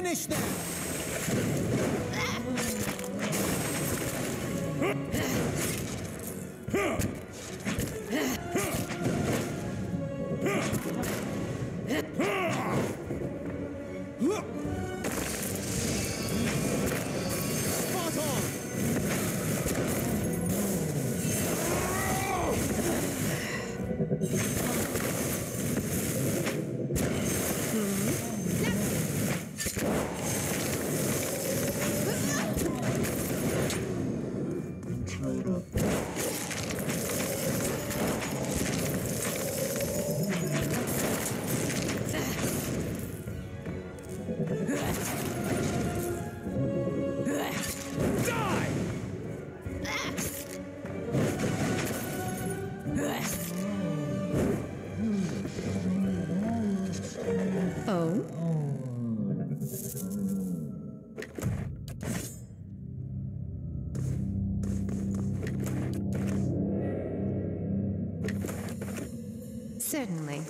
Finish them! Spot on! Oh? Certainly.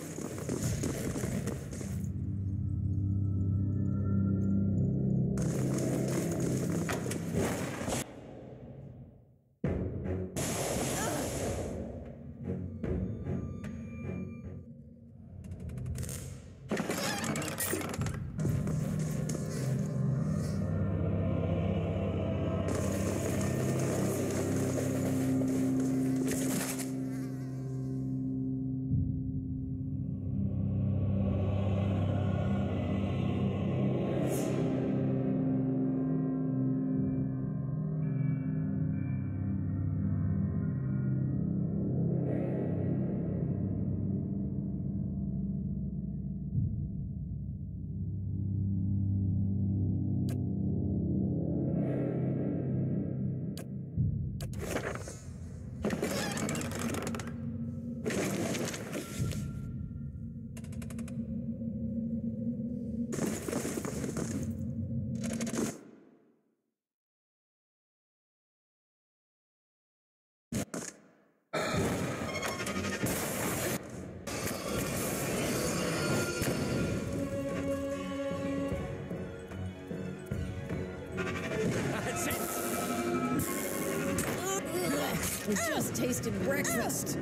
We just tasted breakfast.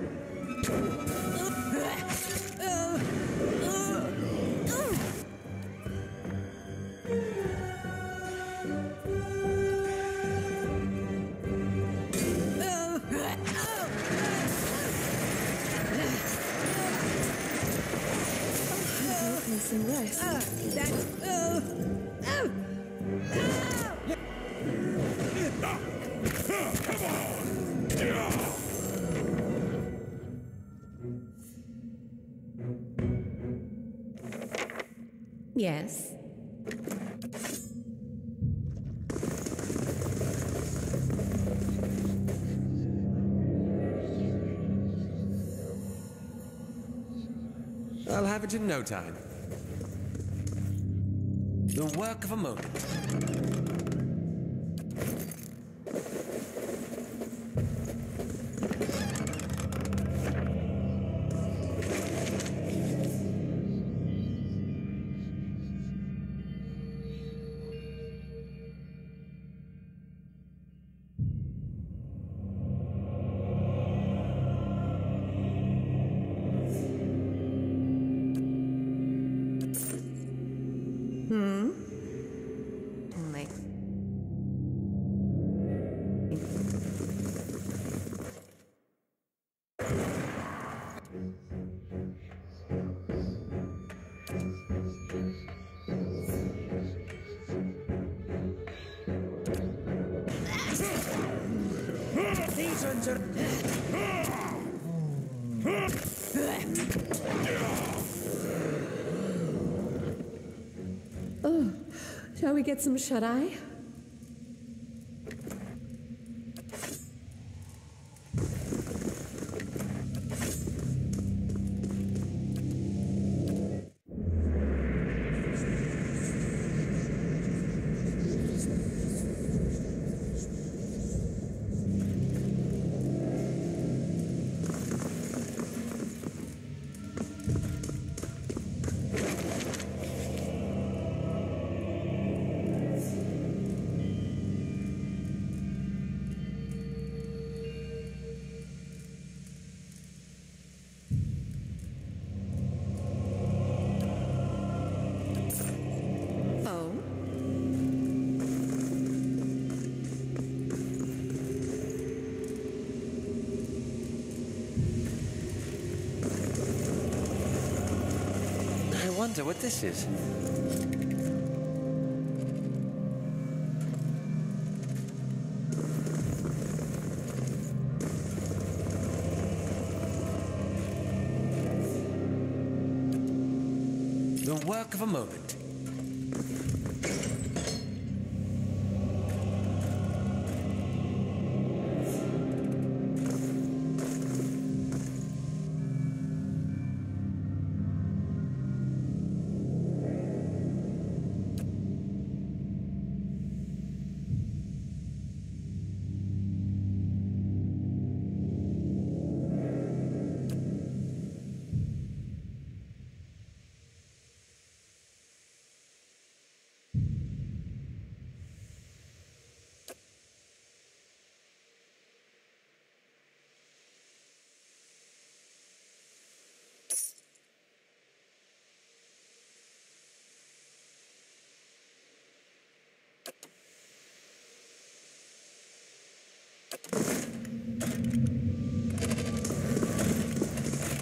Some rest. Yes. I'll have it in no time. The work of a moment. Oh, shall we get some shut-eye? wonder what this is. The work of a moment.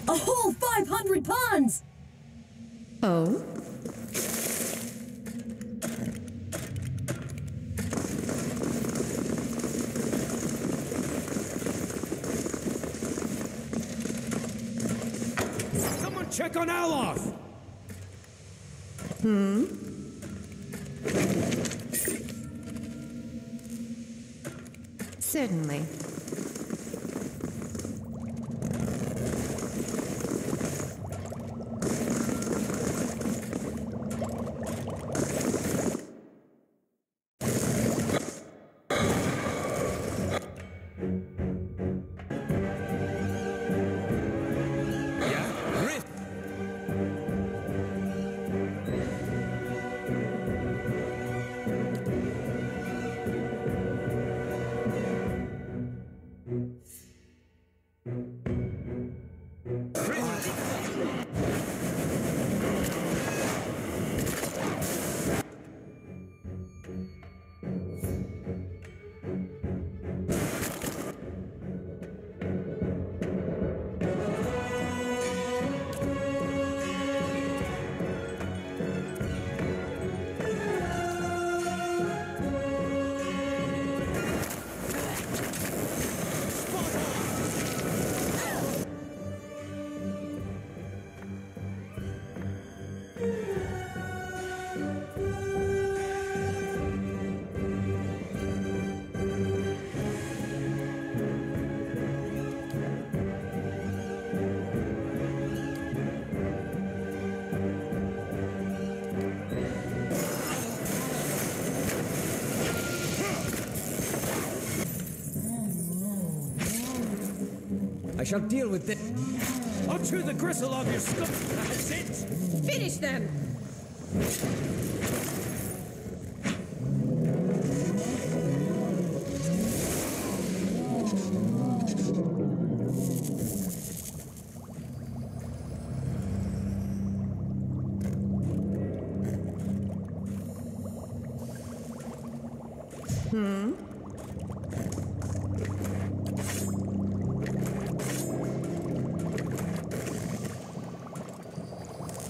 A whole 500 pawns! Oh? Someone check on Alof! Certainly. I shall deal with this. I'll chew the gristle off your skull. That's it. Finish them!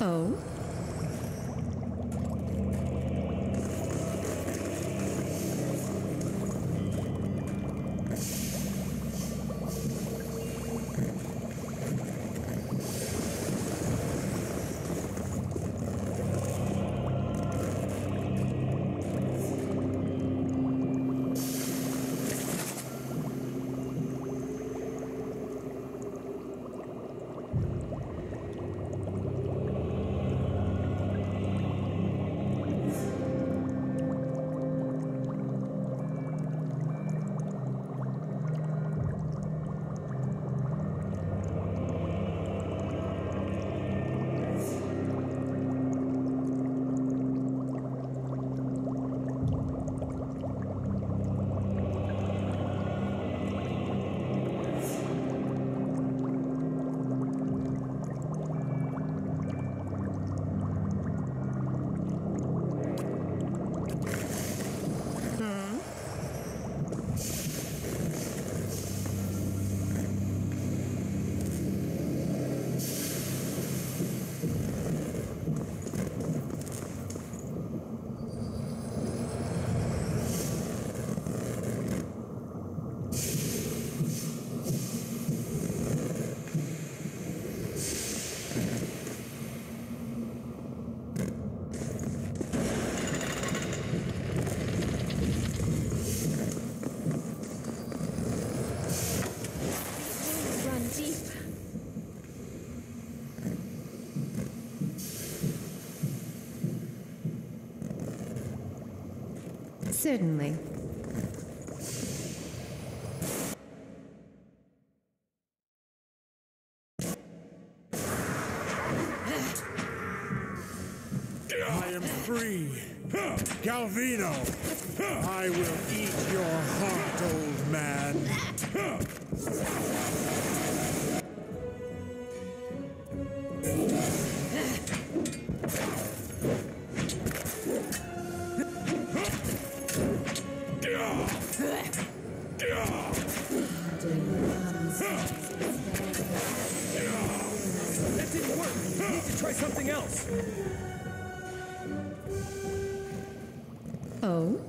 Oh? Certainly. I am free. Galvino, I will eat your heart, old man. That didn't work. You need to try something else. Oh?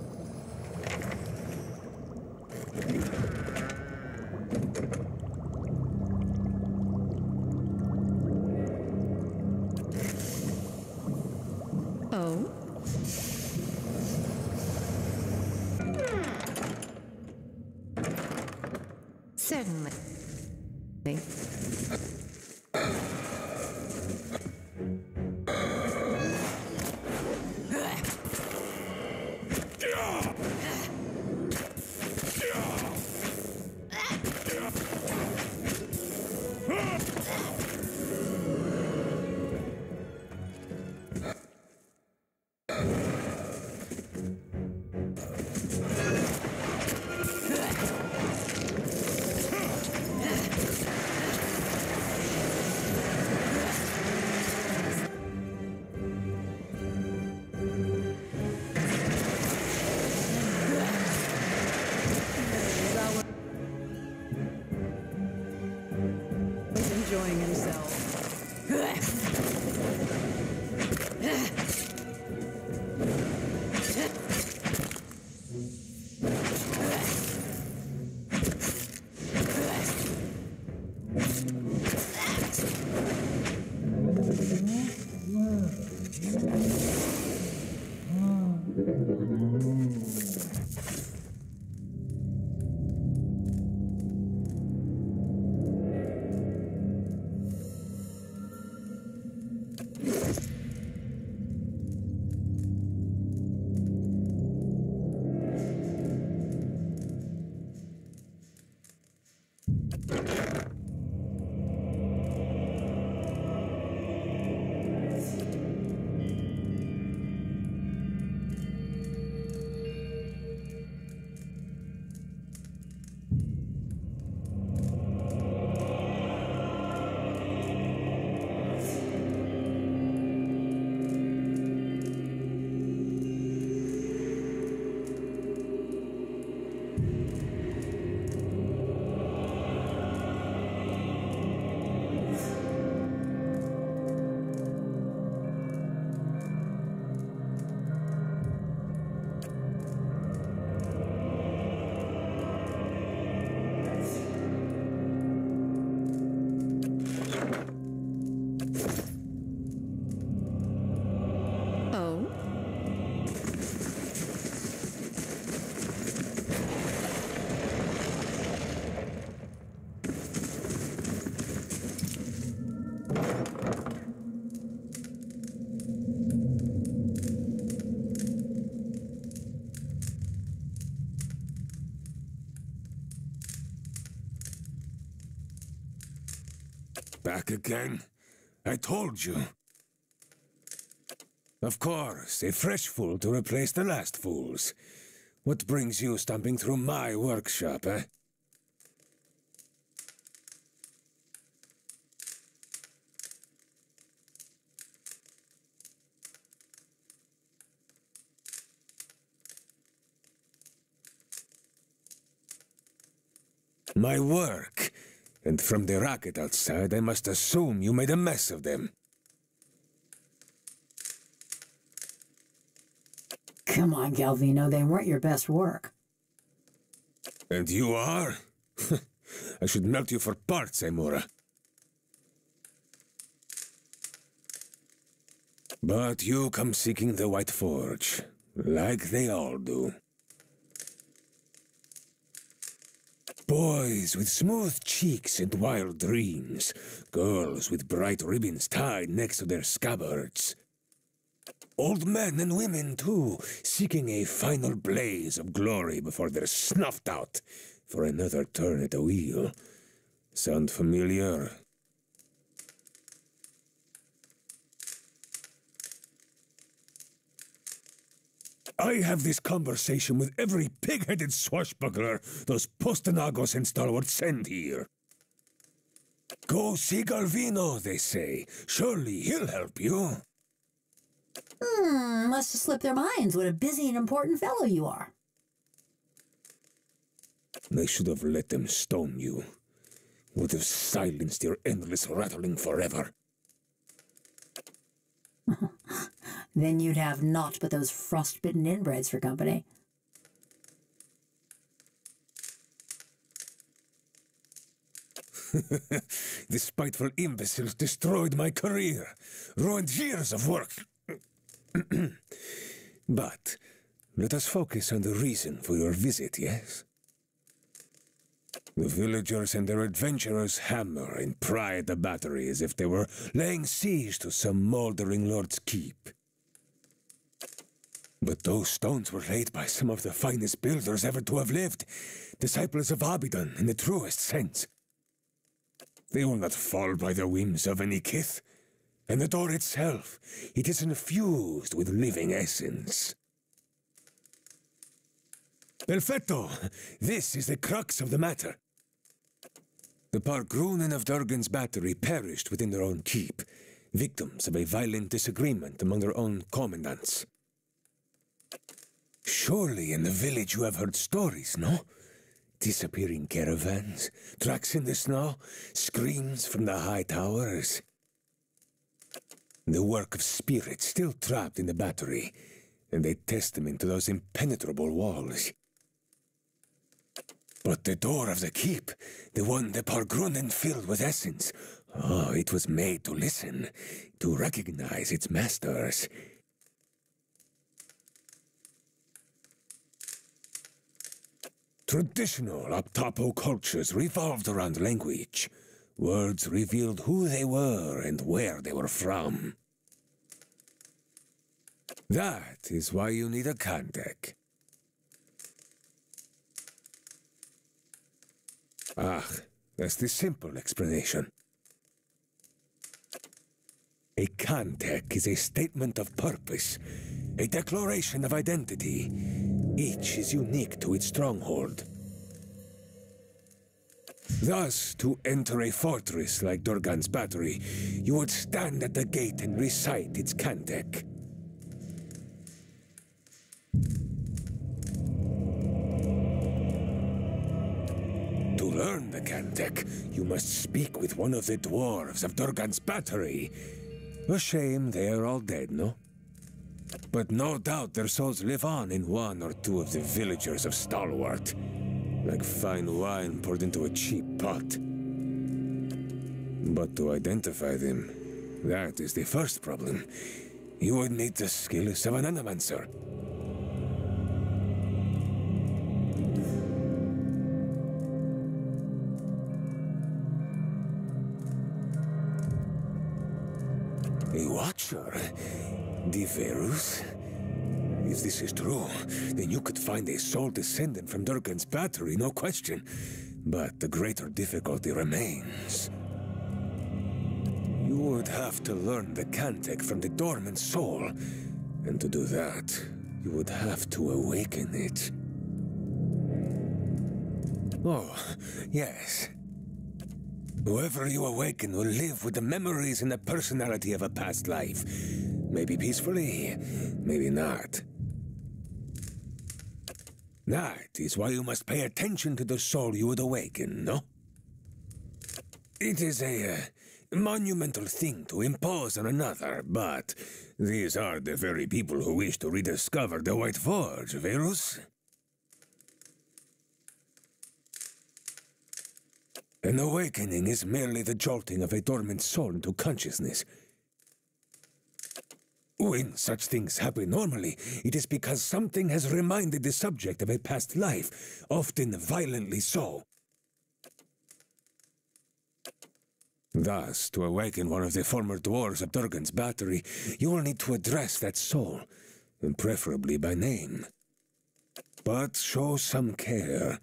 Oh? Certainly. Enjoying himself. Oh? Back again? I told you. Of course, a fresh fool to replace the last fools. What brings you stomping through my workshop, eh? My work. And from the racket outside, I must assume you made a mess of them. Come on, Galvino, they weren't your best work. And you are? I should melt you for parts, Amora. But you come seeking the White Forge, like they all do. Boys with smooth cheeks and wild dreams. Girls with bright ribbons tied next to their scabbards. Old men and women, too, seeking a final blaze of glory before they're snuffed out for another turn at the wheel. Sound familiar? I have this conversation with every pig-headed swashbuckler those Postonagos and stalwarts send here. Go see Galvino, they say. Surely he'll help you. Must have slipped their minds what a busy and important fellow you are. I should have let them stone you. Would have silenced your endless rattling forever. Then you'd have naught but those frostbitten inbreds for company. The spiteful imbeciles destroyed my career, ruined years of work. But let us focus on the reason for your visit, yes? The villagers and their adventurers hammer and pry at the battery as if they were laying siege to some moldering lord's keep. But those stones were laid by some of the finest builders ever to have lived, disciples of Abidan in the truest sense. They will not fall by the whims of any kith, and the door itself, it is infused with living essence. Perfetto! This is the crux of the matter. The Pargrunen of Durgan's battery perished within their own keep, victims of a violent disagreement among their own commandants. Surely in the village you have heard stories, no? Disappearing caravans, tracks in the snow, screams from the high towers. The work of spirits still trapped in the battery, and a testament to those impenetrable walls. But the door of the keep, the one the Pargrunen filled with essence, it was made to listen, to recognize its masters. Traditional Aptapo cultures revolved around language. Words revealed who they were and where they were from. That is why you need a Kantek. That's the simple explanation. A Kantek is a statement of purpose, a declaration of identity. Each is unique to its stronghold. Thus, to enter a fortress like Durgan's battery, you would stand at the gate and recite its Kantek. To learn the Kantek, you must speak with one of the dwarves of Durgan's battery. A shame they are all dead, no? But no doubt their souls live on in one or two of the villagers of Stalwart, like fine wine poured into a cheap pot. But to identify them, that is the first problem. You would need the skills of an animancer. A watcher? Diverus? If this is true, then you could find a sole descendant from Durgan's battery, no question. But the greater difficulty remains. You would have to learn the Kantek from the dormant soul. And to do that, you would have to awaken it. Oh, yes. Whoever you awaken will live with the memories and the personality of a past life. Maybe peacefully, maybe not. That is why you must pay attention to the soul you would awaken, no? It is a monumental thing to impose on another, but these are the very people who wish to rediscover the White Forge, Verus. An awakening is merely the jolting of a dormant soul into consciousness. When such things happen normally, it is because something has reminded the subject of a past life, often violently so. Thus, to awaken one of the former dwarves of Durgan's battery, you will need to address that soul, and preferably by name. But show some care.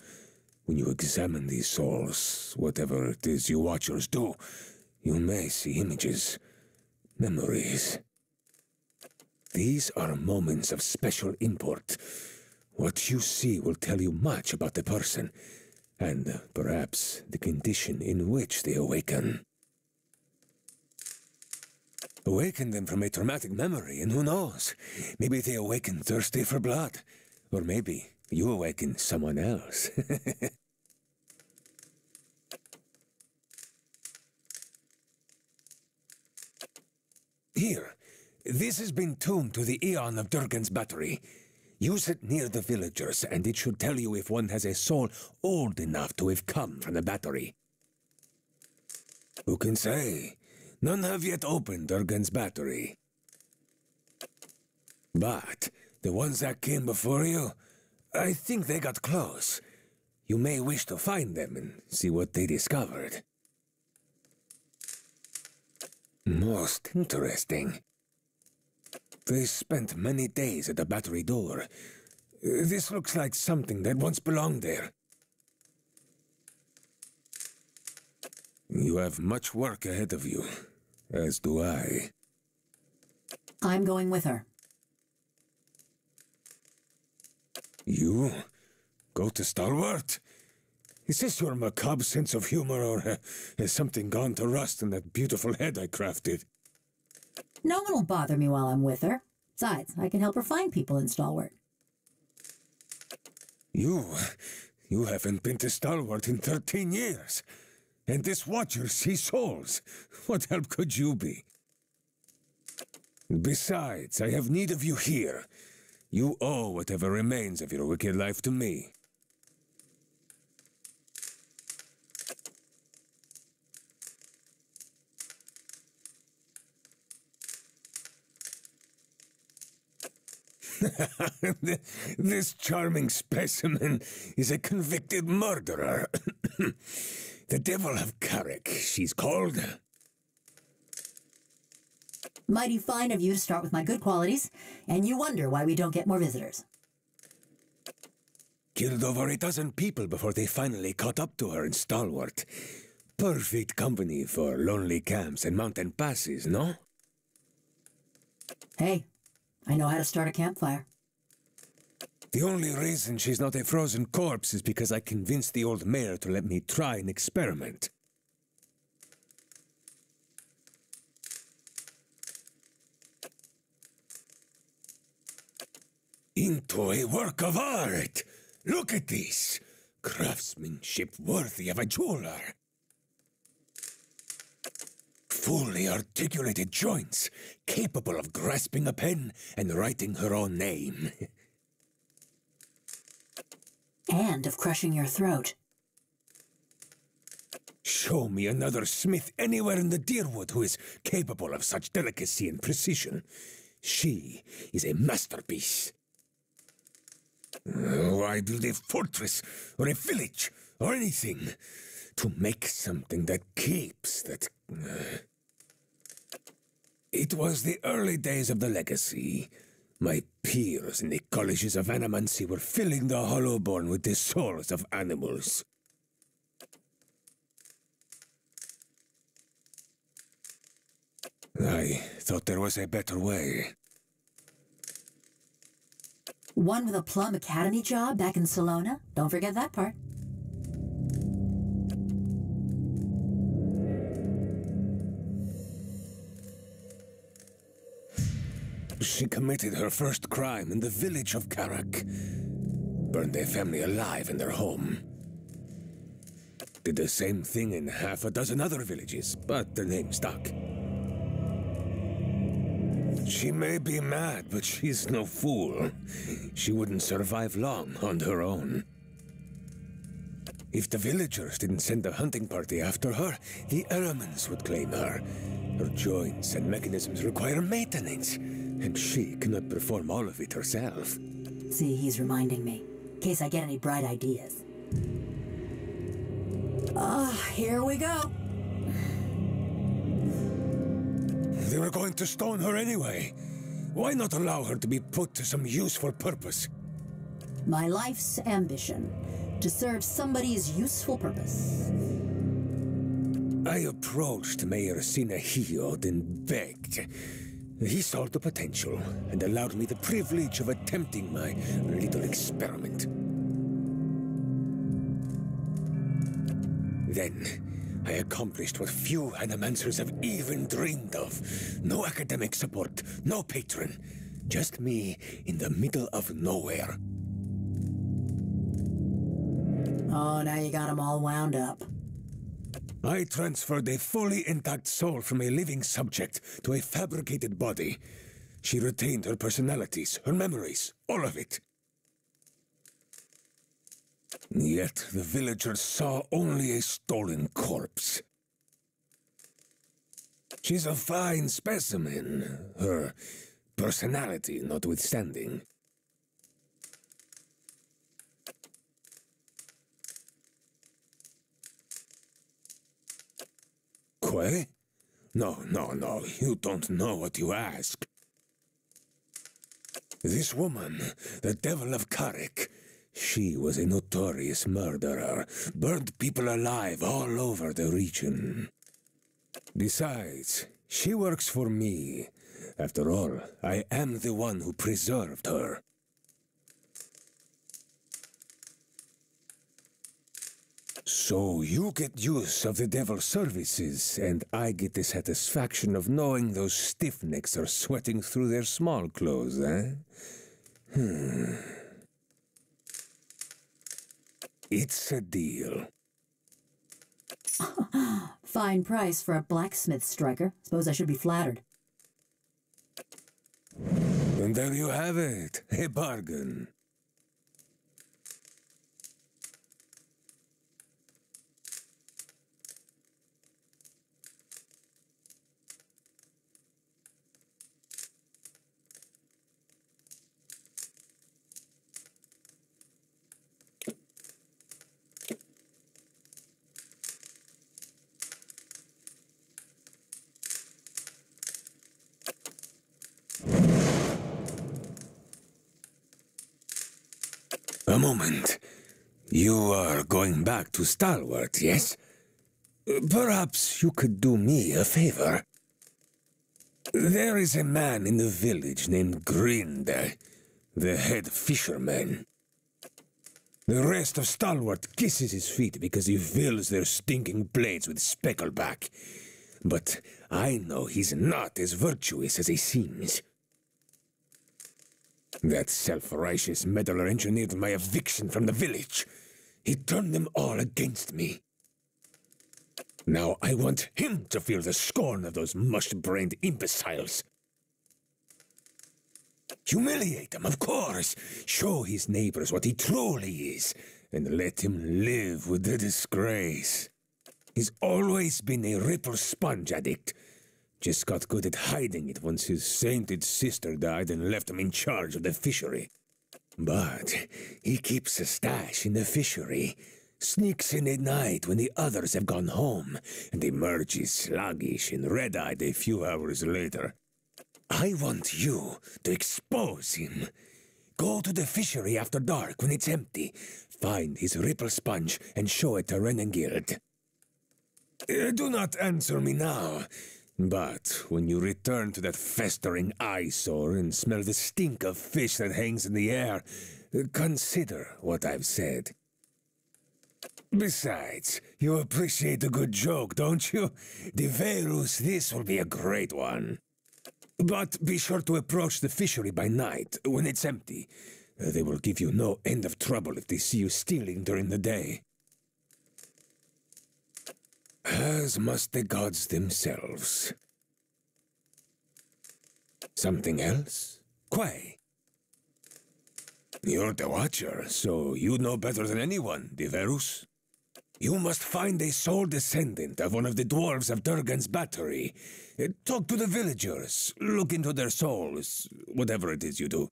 When you examine these souls, whatever it is you watchers do, you may see images, memories. These are moments of special import. What you see will tell you much about the person, and perhaps the condition in which they awaken. Awaken them from a traumatic memory, and who knows, maybe they awaken thirsty for blood, or maybe you awaken someone else. Here, this has been tuned to the Eon of Durgan's battery. Use it near the villagers, and it should tell you if one has a soul old enough to have come from the battery. Who can say? None have yet opened Durgan's battery. But the ones that came before you, I think they got close. You may wish to find them and see what they discovered. Most interesting. They spent many days at the battery door. This looks like something that once belonged there. You have much work ahead of you, as do I. I'm going with her. You? Go to Stalwart? Is this your macabre sense of humor, or has something gone to rust in that beautiful head I crafted? No one will bother me while I'm with her. Besides, I can help her find people in Stalwart. You haven't been to Stalwart in 13 years. And this watcher sees souls. What help could you be? Besides, I have need of you here. You owe whatever remains of your wicked life to me. This charming specimen is a convicted murderer. The Devil of Caroc, she's called. Mighty fine of you to start with my good qualities, and you wonder why we don't get more visitors. Killed over a dozen people before they finally caught up to her in Stalwart. Perfect company for lonely camps and mountain passes, no? Hey, I know how to start a campfire. The only reason she's not a frozen corpse is because I convinced the old mayor to let me try an experiment. Into a work of art! Look at this! Craftsmanship worthy of a jeweler. Fully articulated joints, capable of grasping a pen and writing her own name. And of crushing your throat. Show me another smith anywhere in the Deerwood who is capable of such delicacy and precision. She is a masterpiece. Why build a fortress or a village or anything to make something that keeps, that... It was the early days of the legacy. My peers in the colleges of animancy were filling the Hollowborn with the souls of animals. I thought there was a better way. One with a Plum Academy job back in Salona? Don't forget that part. She committed her first crime in the village of Caroc. Burned their family alive in their home. Did the same thing in half a dozen other villages, but the name stuck. She may be mad, but she's no fool. She wouldn't survive long on her own. If the villagers didn't send a hunting party after her, the elements would claim her. Her joints and mechanisms require maintenance, and she cannot perform all of it herself. See, he's reminding me, in case I get any bright ideas. Here we go. They were going to stone her anyway. Why not allow her to be put to some useful purpose? My life's ambition, to serve somebody's useful purpose. I approached Mayor Sinahiod and begged. He saw the potential and allowed me the privilege of attempting my little experiment. Then, I accomplished what few animancers have even dreamed of. No academic support, no patron. Just me in the middle of nowhere. Oh, now you got them all wound up. I transferred a fully intact soul from a living subject to a fabricated body. She retained her personalities, her memories, all of it. Yet the villagers saw only a stolen corpse. She's a fine specimen, her personality notwithstanding. Quay? No, you don't know what you ask. This woman, the Devil of Caroc, she was a notorious murderer, burned people alive all over the region. Besides, she works for me. After all, I am the one who preserved her. So you get use of the Devil's services, and I get the satisfaction of knowing those stiffnecks are sweating through their small clothes, eh? It's a deal. Fine price for a blacksmith striker. Suppose I should be flattered. And there you have it, a bargain. A moment. You are going back to Stalwart, yes? Perhaps you could do me a favor. There is a man in the village named Grinde, the head fisherman. The rest of Stalwart kisses his feet because he fills their stinking blades with speckleback. But I know he's not as virtuous as he seems. That self-righteous meddler engineered my eviction from the village. He turned them all against me. Now I want him to feel the scorn of those mush-brained imbeciles. Humiliate him, of course. Show his neighbors what he truly is, and let him live with the disgrace. He's always been a ripple sponge addict. Just got good at hiding it once his sainted sister died and left him in charge of the fishery. But he keeps a stash in the fishery, sneaks in at night when the others have gone home, and emerges sluggish and red-eyed a few hours later. I want you to expose him. Go to the fishery after dark when it's empty, find his ripple sponge, and show it to Renengild. Do not answer me now. But when you return to that festering eyesore and smell the stink of fish that hangs in the air, consider what I've said. Besides, you appreciate a good joke, don't you? Deverus, this will be a great one. But be sure to approach the fishery by night, when it's empty. They will give you no end of trouble if they see you stealing during the day. As must the gods themselves. Something else? Quay. You're the Watcher, so you know better than anyone, Deverus. You must find a sole descendant of one of the dwarves of Durgan's battery. Talk to the villagers, look into their souls, whatever it is you do.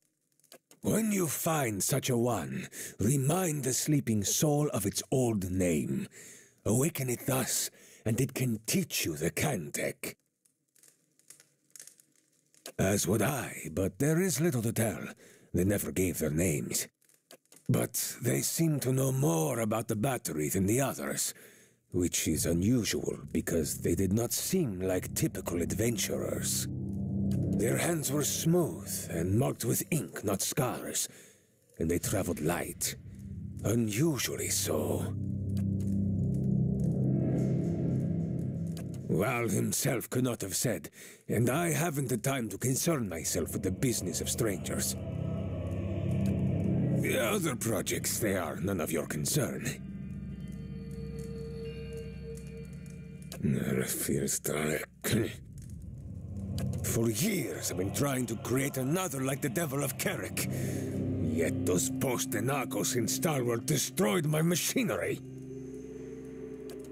When you find such a one, remind the sleeping soul of its old name. Awaken it thus, and it can teach you the Cantech. As would I, but there is little to tell. They never gave their names. But they seem to know more about the battery than the others, which is unusual because they did not seem like typical adventurers. Their hands were smooth and marked with ink, not scars, and they traveled light, unusually so. Val himself could not have said, and I haven't the time to concern myself with the business of strangers. The other projects, they are none of your concern. For years I've been trying to create another like the Devil of Caroc. Yet those post-Enagos in Stalwart destroyed my machinery.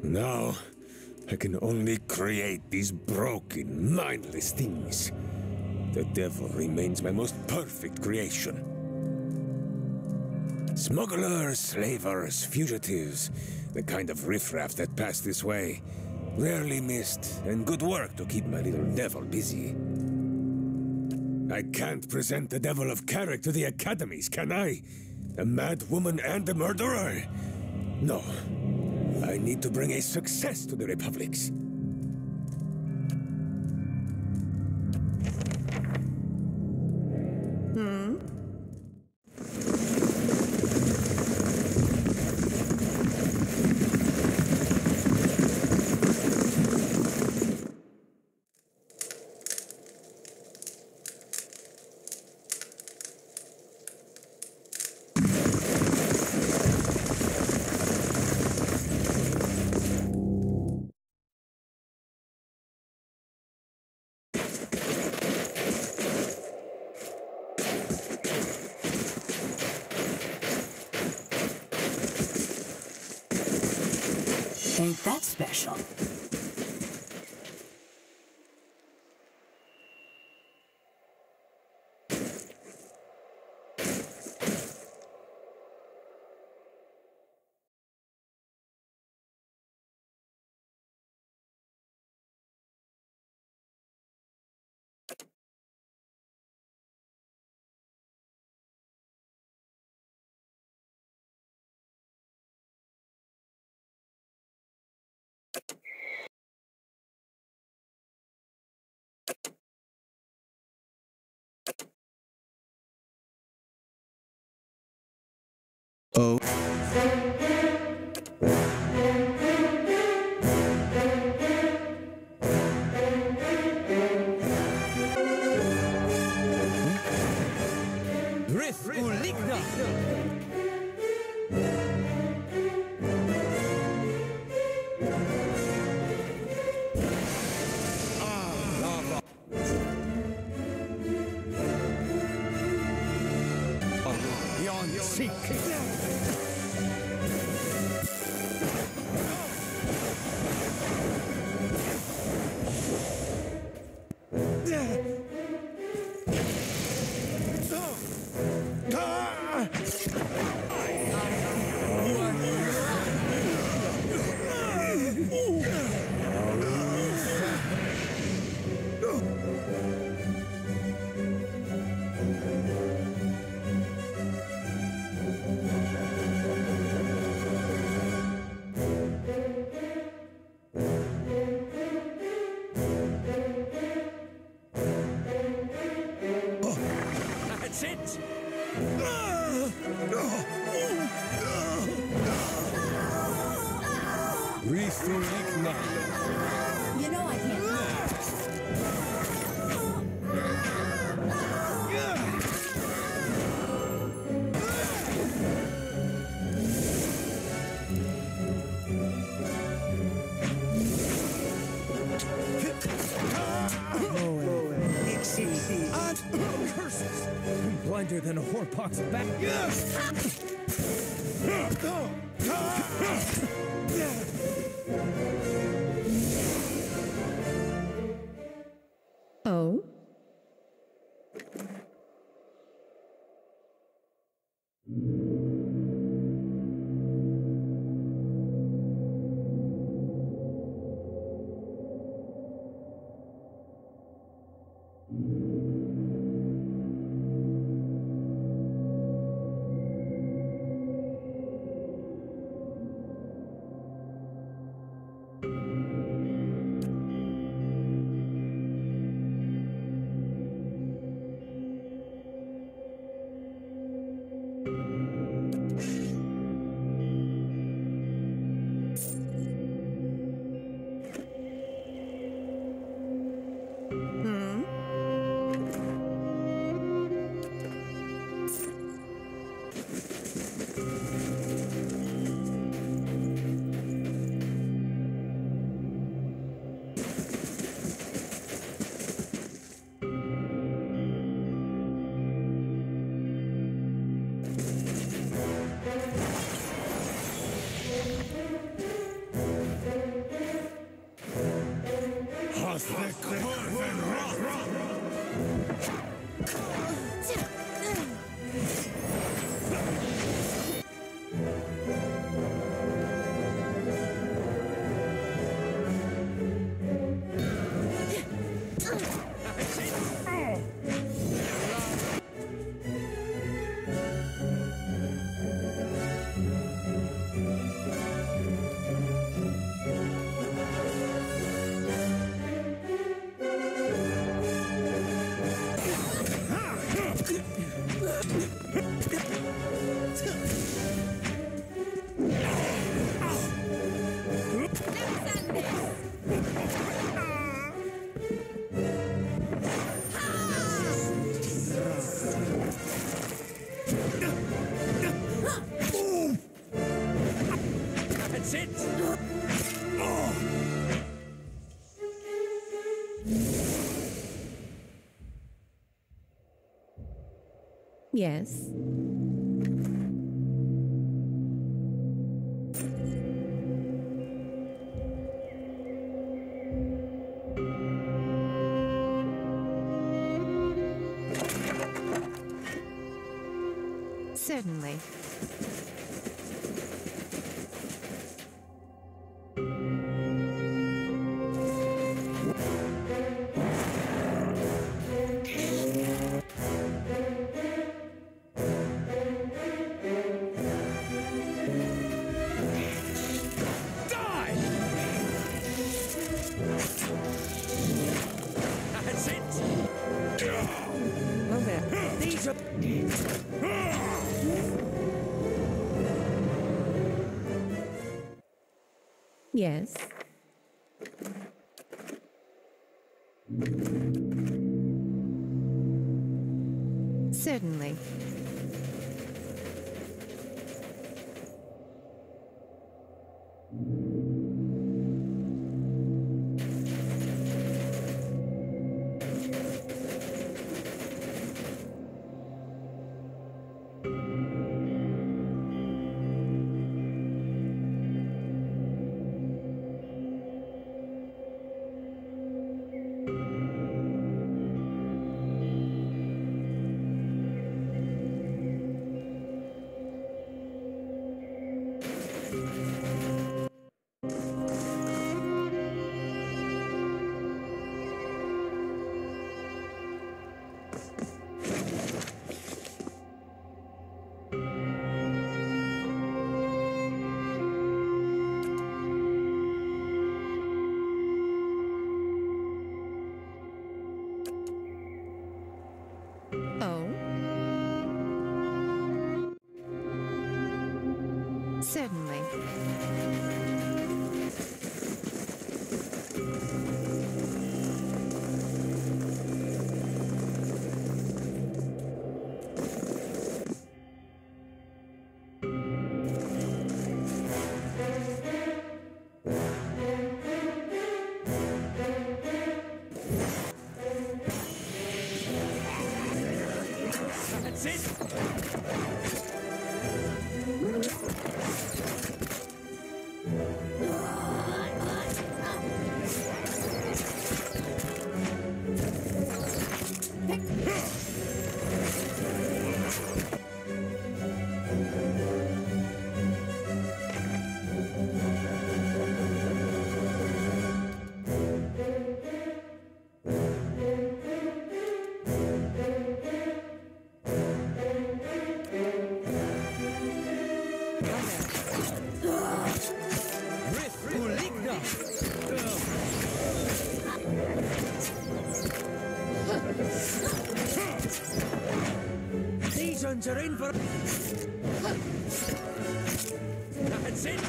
Now, I can only create these broken, mindless things. The Devil remains my most perfect creation. Smugglers, slavers, fugitives, the kind of riffraff that pass this way. Rarely missed, and good work to keep my little devil busy. I can't present the Devil of Caroc to the academies, can I? A mad woman and a murderer? No. I need to bring a success to the republics. Ain't that special? Oh. You know I can't. Curses! Blinder than a whorepox back. Oh? That's it! Yes. Certainly. That's it! Well then, these are... Yes. Certainly. Oh? Certainly. That's it! terrain for... That's it!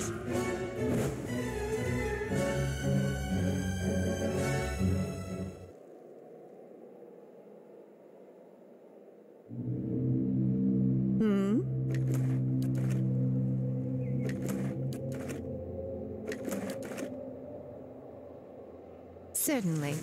Certainly.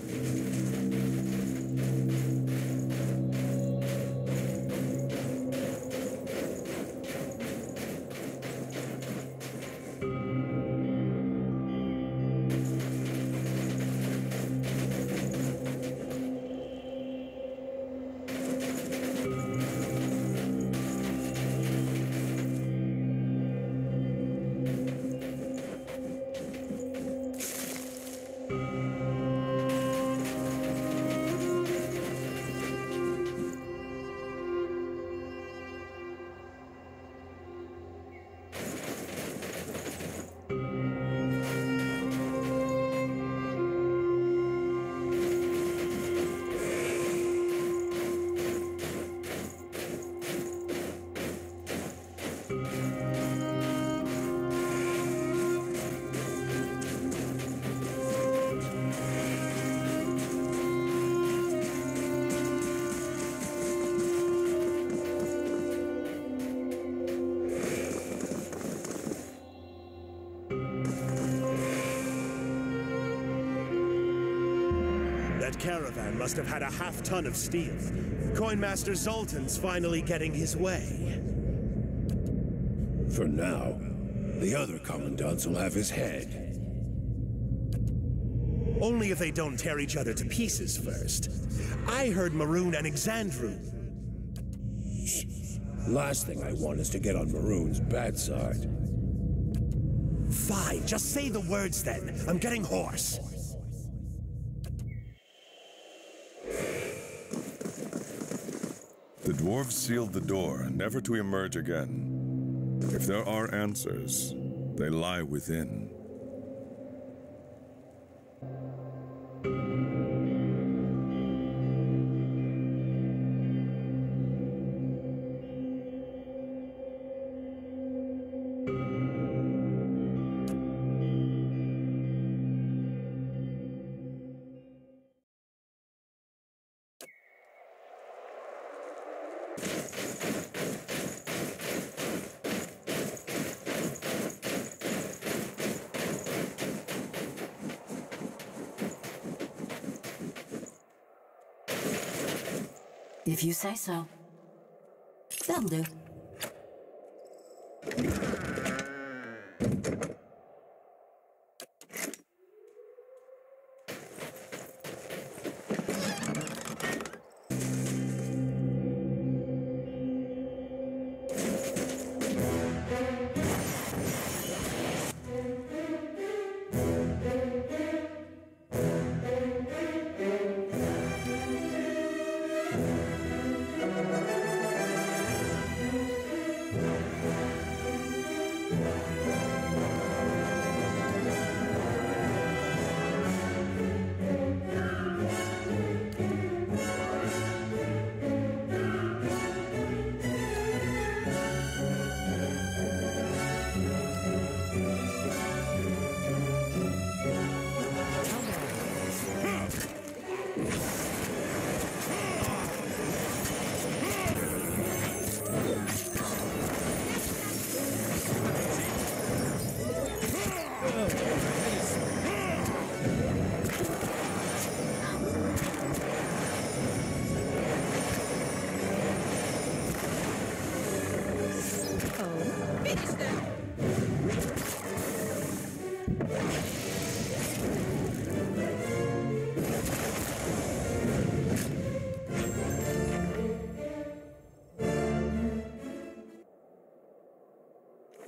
That caravan must have had a half-ton of steel. Coinmaster Zoltan's finally getting his way. For now, the other commandants will have his head. Only if they don't tear each other to pieces first. I heard Maroon and Exandru. Last thing I want is to get on Maroon's bad side. Fine, just say the words then. I'm getting hoarse. The dwarves sealed the door, never to emerge again. If there are answers, they lie within. If you say so. That'll do.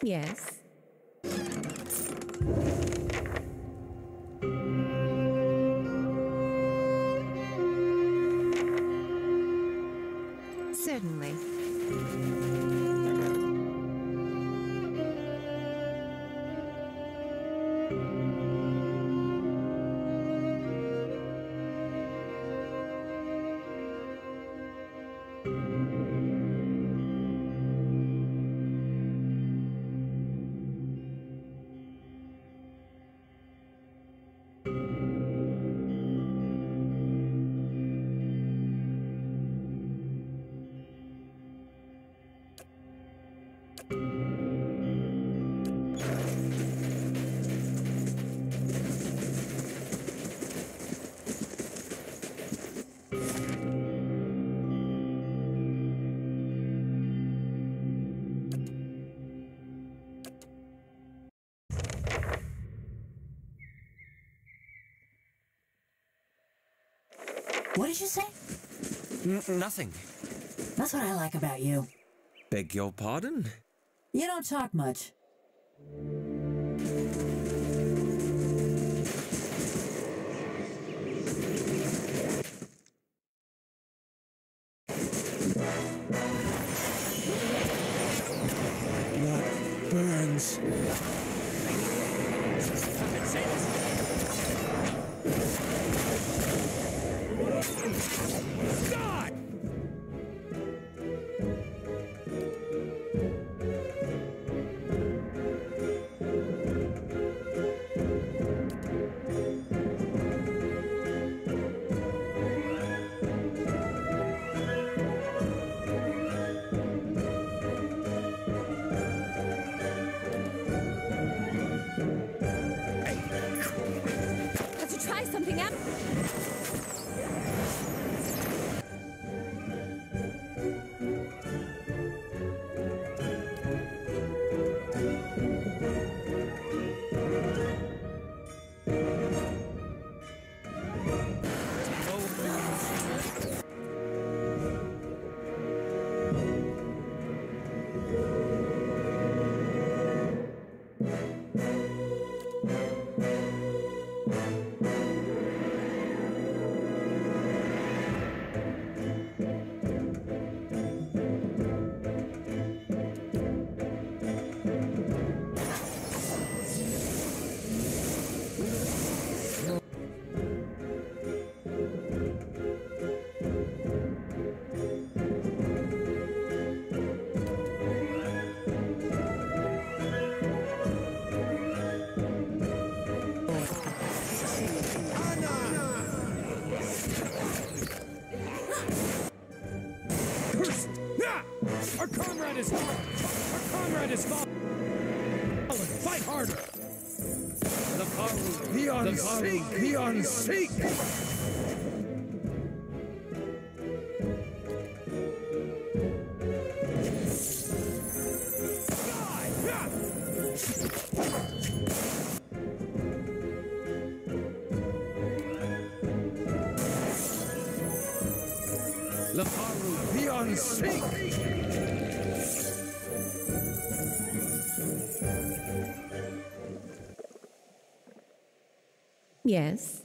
Yes. Certainly. What did you say? Nothing. That's what I like about you. Beg your pardon? You don't talk much. Blood burns. God! Have to try something out. Our comrade is fallen! Our comrade is fallen! Fight harder! The Faru! Be on seek! Be on seek! The Faru! Be on seek! Yes.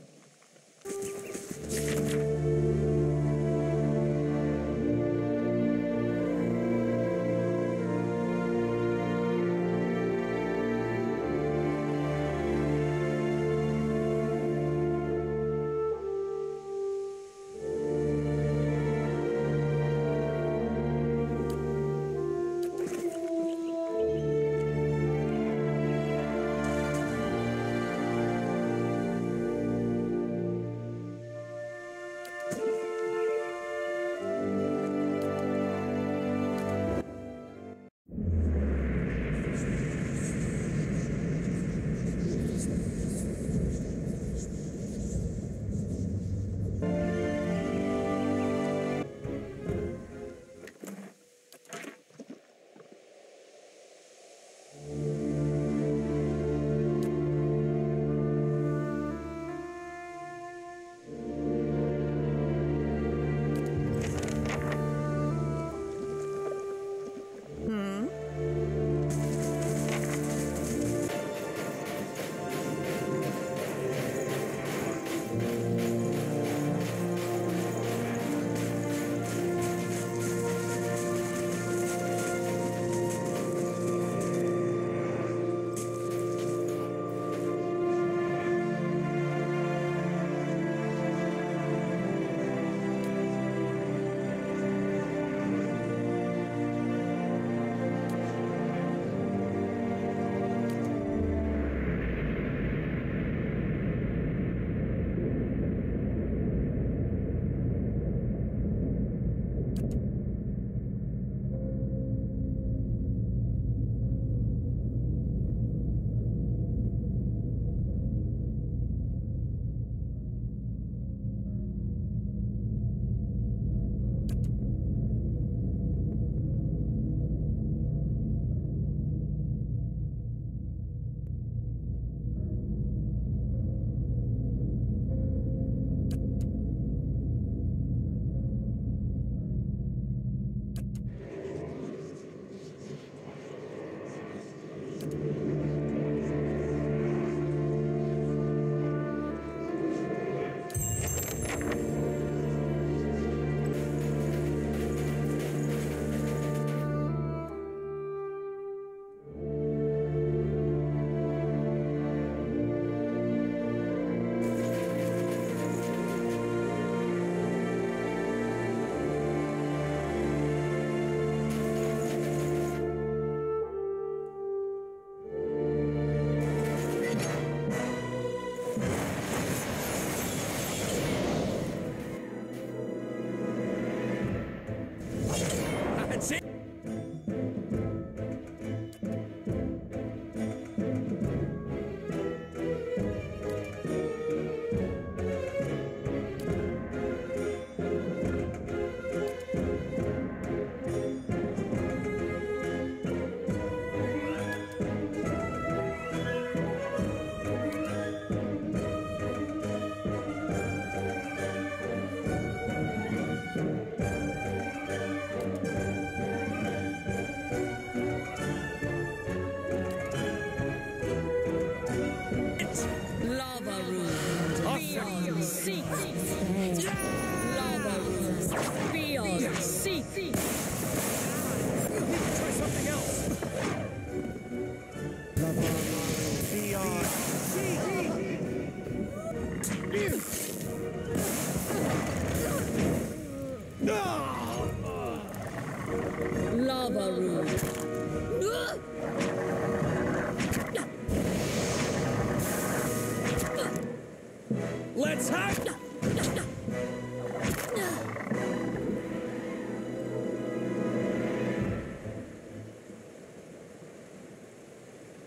Let's hide!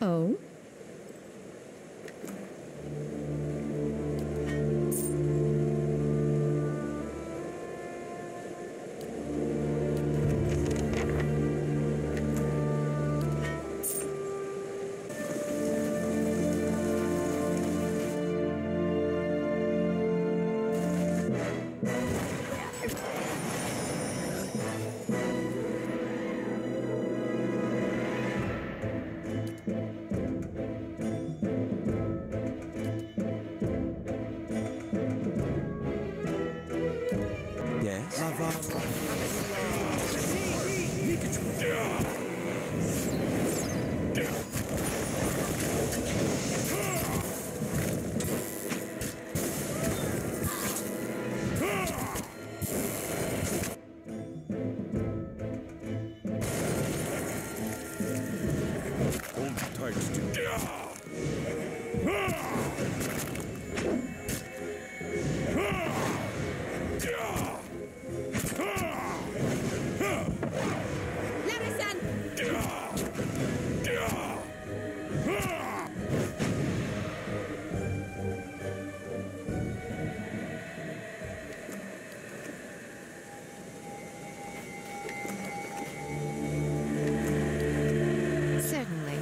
Oh? Yes? Hold tight to Certainly.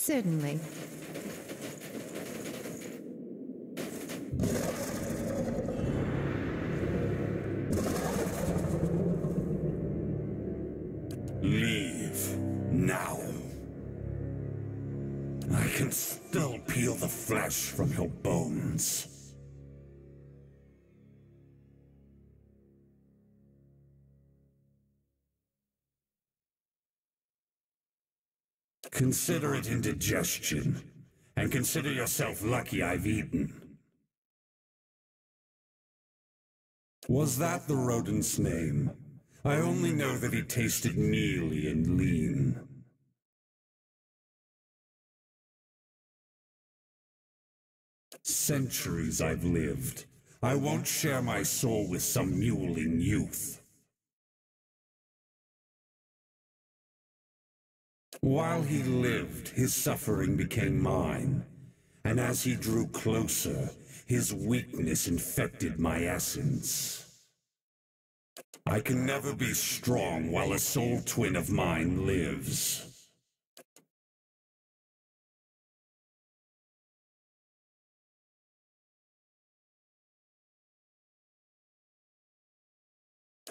Certainly. Leave now. I can still peel the flesh from your bones. Consider it indigestion, and consider yourself lucky I've eaten. Was that the rodent's name? I only know that he tasted mealy and lean. Centuries I've lived. I won't share my soul with some mewling youth. While he lived, his suffering became mine. And as he drew closer, his weakness infected my essence. I can never be strong while a soul twin of mine lives.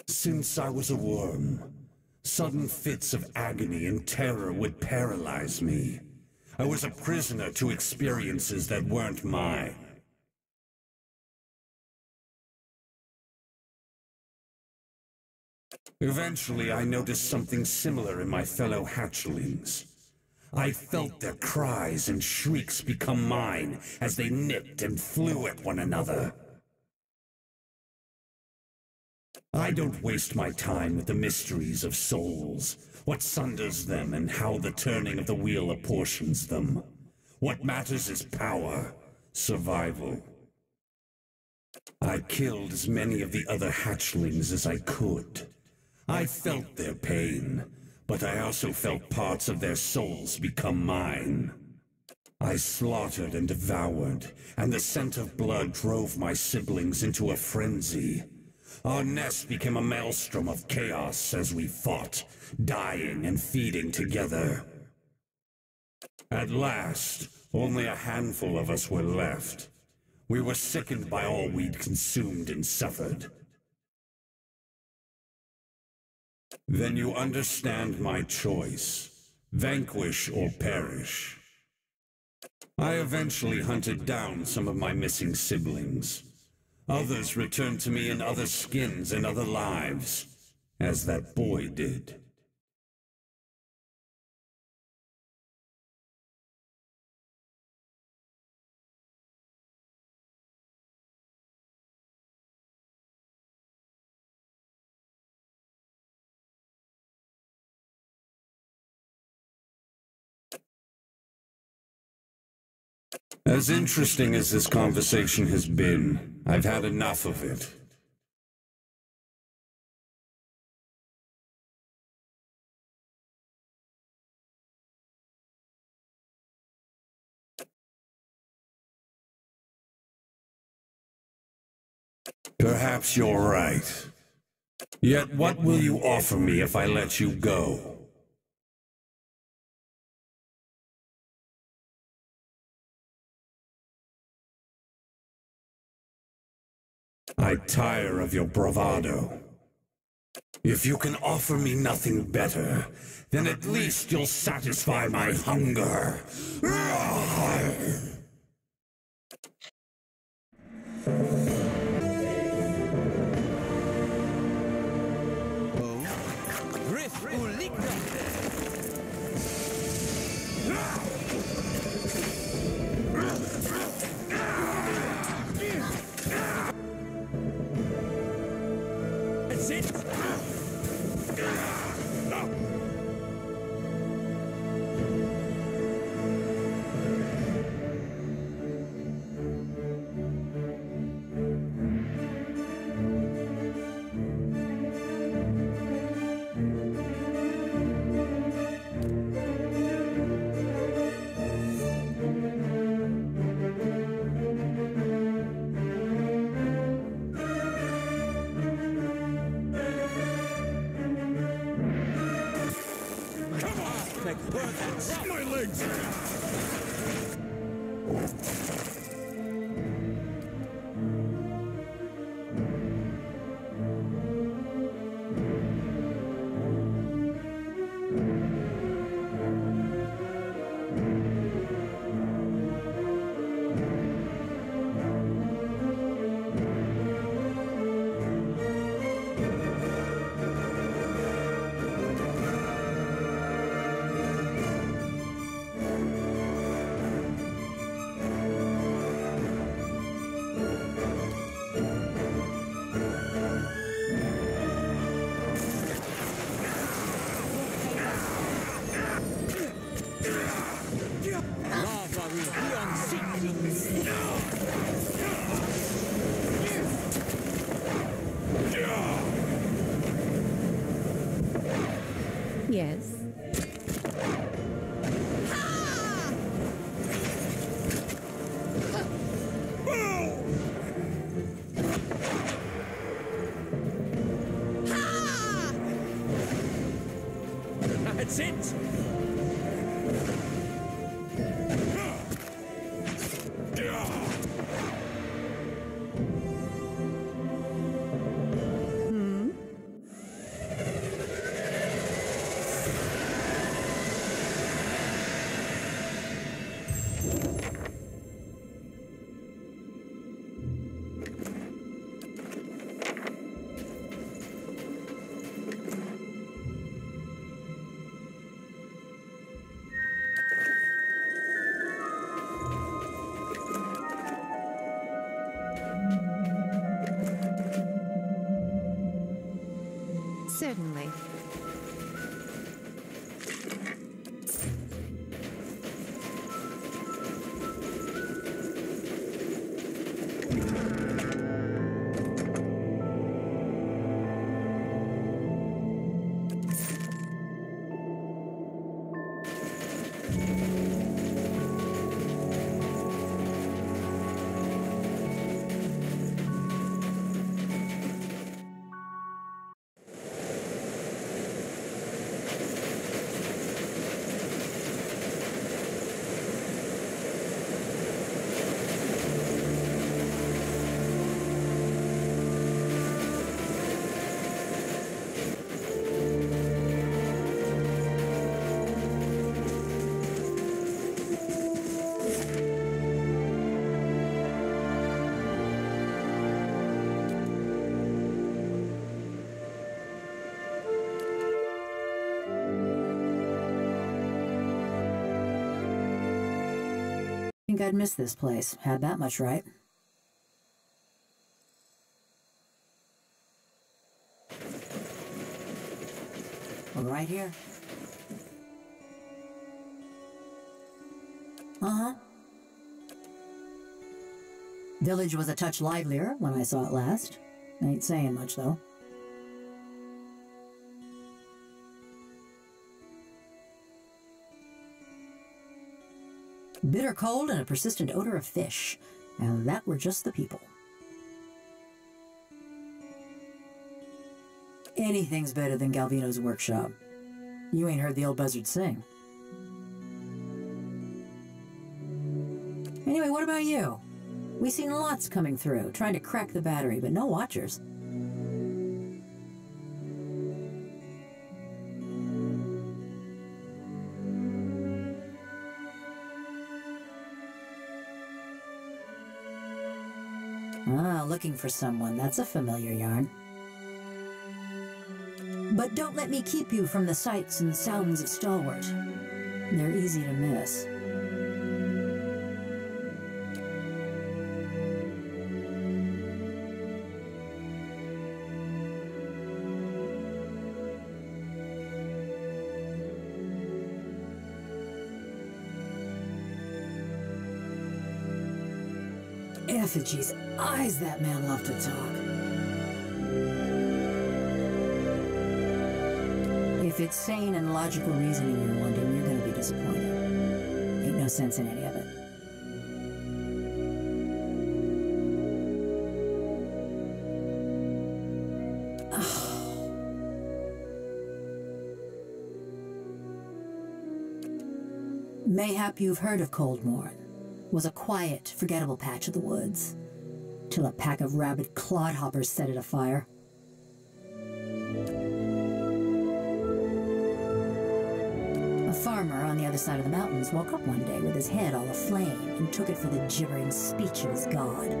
Since I was a worm, sudden fits of agony and terror would paralyze me. I was a prisoner to experiences that weren't mine. Eventually, I noticed something similar in my fellow hatchlings. I felt their cries and shrieks become mine as they nipped and flew at one another. I don't waste my time with the mysteries of souls, what sunders them and how the turning of the wheel apportions them. What matters is power, survival. I killed as many of the other hatchlings as I could. I felt their pain, but I also felt parts of their souls become mine. I slaughtered and devoured, and the scent of blood drove my siblings into a frenzy. Our nest became a maelstrom of chaos as we fought, dying and feeding together. At last, only a handful of us were left. We were sickened by all we'd consumed and suffered. Then you understand my choice. Vanquish or perish. I eventually hunted down some of my missing siblings. Others returned to me in other skins and other lives, as that boy did. As interesting as this conversation has been, I've had enough of it. Perhaps you're right. Yet what will you offer me if I let you go? I tire of your bravado. If you can offer me nothing better, then at least you'll satisfy my hunger. That's it! My legs! Yes. That's it! Certainly. I think I'd miss this place. Had that much right. We're right here. Uh-huh. Village was a touch livelier when I saw it last. Ain't saying much, though. Bitter cold and a persistent odor of fish. And that were just the people. Anything's better than Galvino's workshop. You ain't heard the old buzzard sing. Anyway, what about you? We seen lots coming through, trying to crack the battery, but no watchers. Ah, looking for someone. That's a familiar yarn. But don't let me keep you from the sights and sounds of Stalwart. They're easy to miss. Effigy's eyes, that man loved to talk. If it's sane and logical reasoning you're wanting, you're going to be disappointed. Ain't no sense in any of it. Mayhap you've heard of Coldmorn. Was a quiet, forgettable patch of the woods, till a pack of rabid clodhoppers set it afire. A farmer on the other side of the mountains woke up one day with his head all aflame and took it for the gibbering speech of his god.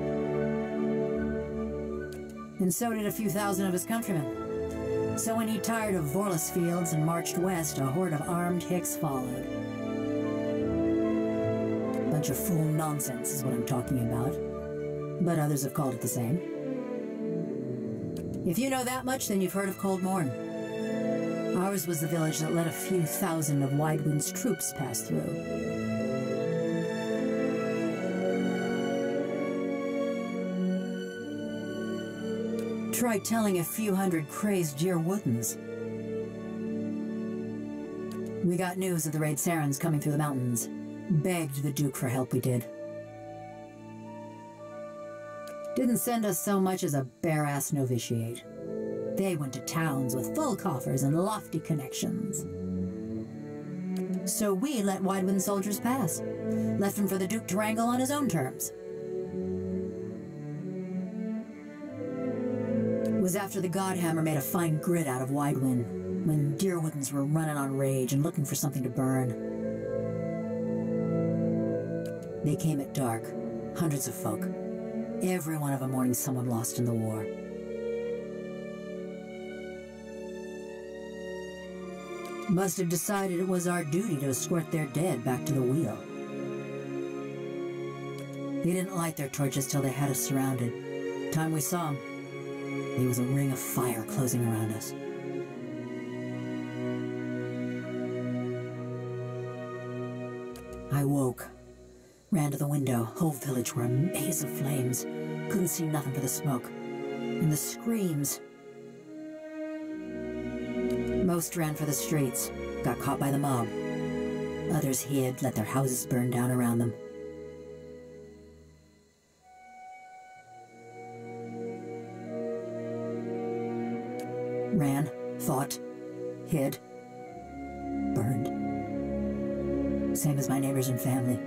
And so did a few thousand of his countrymen. So when he tired of Vorlus fields and marched west, a horde of armed hicks followed. Bunch of fool nonsense is what I'm talking about. But others have called it the same. If you know that much, then you've heard of Coldmorn. Ours was the village that let a few thousand of Widewind's troops pass through. Try telling a few hundred crazed Deer Woodens. We got news of the raid Sarens coming through the mountains. Begged the Duke for help, we did. Didn't send us so much as a bare-ass novitiate. They went to towns with full coffers and lofty connections. So we let Widewind soldiers pass. Left him for the Duke to wrangle on his own terms. It was after the Godhammer made a fine grit out of Widewind, when Deerwoodens were running on rage and looking for something to burn. They came at dark, hundreds of folk. Every one of them mourning someone lost in the war. Must have decided it was our duty to escort their dead back to the wheel. They didn't light their torches till they had us surrounded. Time we saw them, there was a ring of fire closing around us. I woke. Ran to the window. Whole village were a maze of flames. Couldn't see nothing for the smoke. And the screams. Most ran for the streets. Got caught by the mob. Others hid, let their houses burn down around them. Ran, fought, hid, burned. Same as my neighbors and family.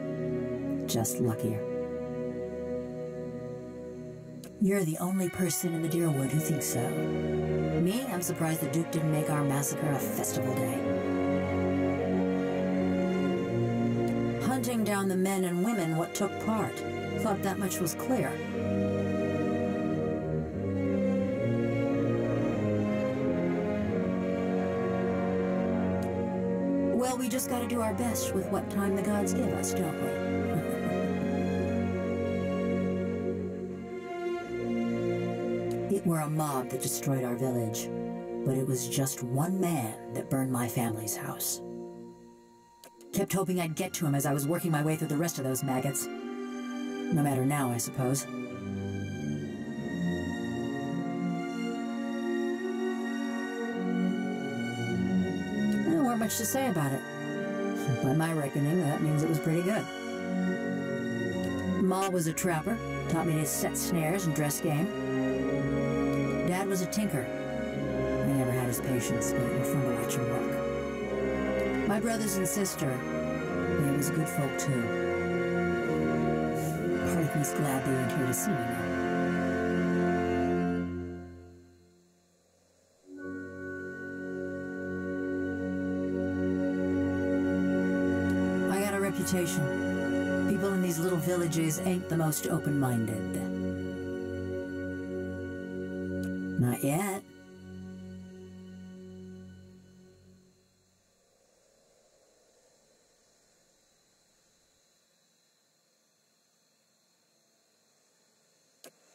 Just luckier. You're the only person in the Deerwood who thinks so. Me, I'm surprised the Duke didn't make our massacre a festival day. Hunting down the men and women what took part. Thought that much was clear. Well, we just gotta do our best with what time the gods give us, don't we? It were a mob that destroyed our village, but it was just one man that burned my family's house. Kept hoping I'd get to him as I was working my way through the rest of those maggots. No matter now, I suppose. There weren't much to say about it. By my reckoning, that means it was pretty good. Ma was a trapper, taught me to set snares and dress game. Dad was a tinker. I never had his patience, but we're fun to watch him work. My brothers and sister, they was good folk too. Part of me's glad they ain't here to see me now. I got a reputation. People in these little villages ain't the most open-minded. Not yet.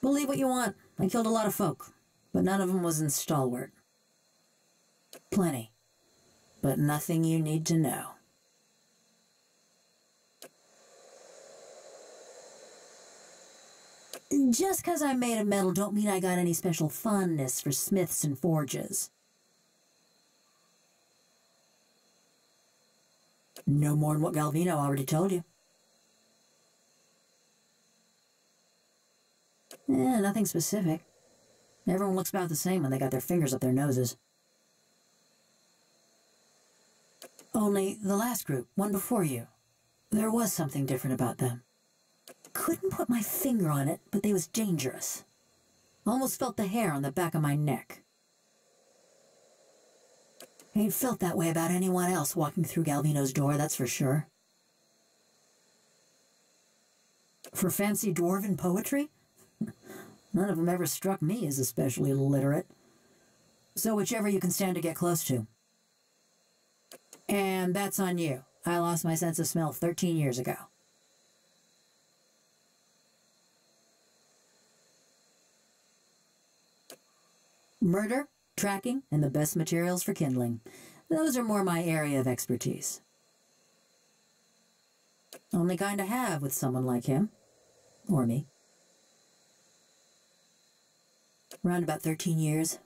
Believe what you want. I killed a lot of folk, but none of them was in stalwart. Plenty, but nothing you need to know. Just 'cause I'm made of metal don't mean I got any special fondness for smiths and forges. No more than what Galvino already told you. Nothing specific. Everyone looks about the same when they got their fingers up their noses. Only the last group, one before you, there was something different about them. Couldn't put my finger on it, but they was dangerous. Almost felt the hair on the back of my neck. Ain't felt that way about anyone else walking through Galvino's door, that's for sure. For fancy dwarven poetry? None of them ever struck me as especially literate. So whichever you can stand to get close to. And that's on you. I lost my sense of smell 13 years ago. Murder, tracking, and the best materials for kindling. Those are more my area of expertise. Only kind to have with someone like him. Or me. Around about 13 years.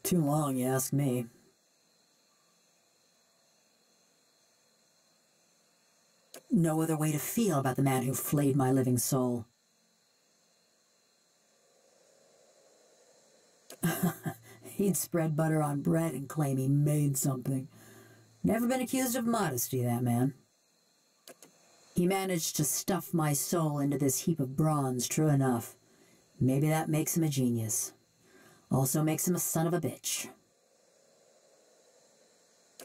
Too long, you ask me. No other way to feel about the man who flayed my living soul. He'd spread butter on bread and claim he made something. Never been accused of modesty, that man. He managed to stuff my soul into this heap of bronze, true enough. Maybe that makes him a genius. Also makes him a son of a bitch.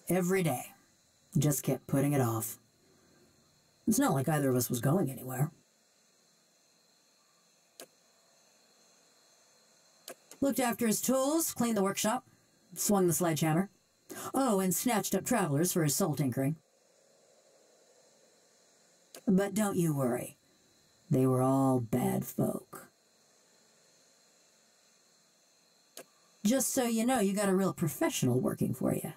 Every day. Just kept putting it off. It's not like either of us was going anywhere. Looked after his tools, cleaned the workshop, swung the sledgehammer. Oh, and snatched up travelers for his soul tinkering. But don't you worry. They were all bad folk. Just so you know, you got a real professional working for you.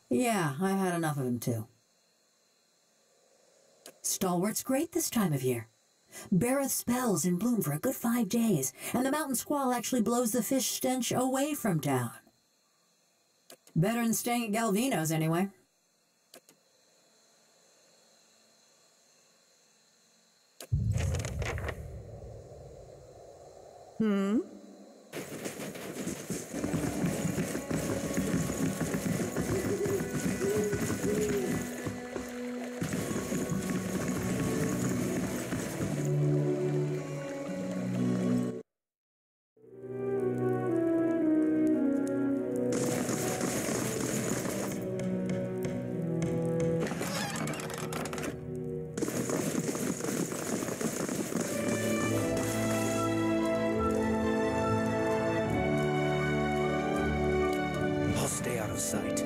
Yeah, I've had enough of him too. Stalwart's great this time of year. Beareth spells in bloom for a good 5 days, and the mountain squall actually blows the fish stench away from town. Better than staying at Galvino's, anyway. I'll stay out of sight.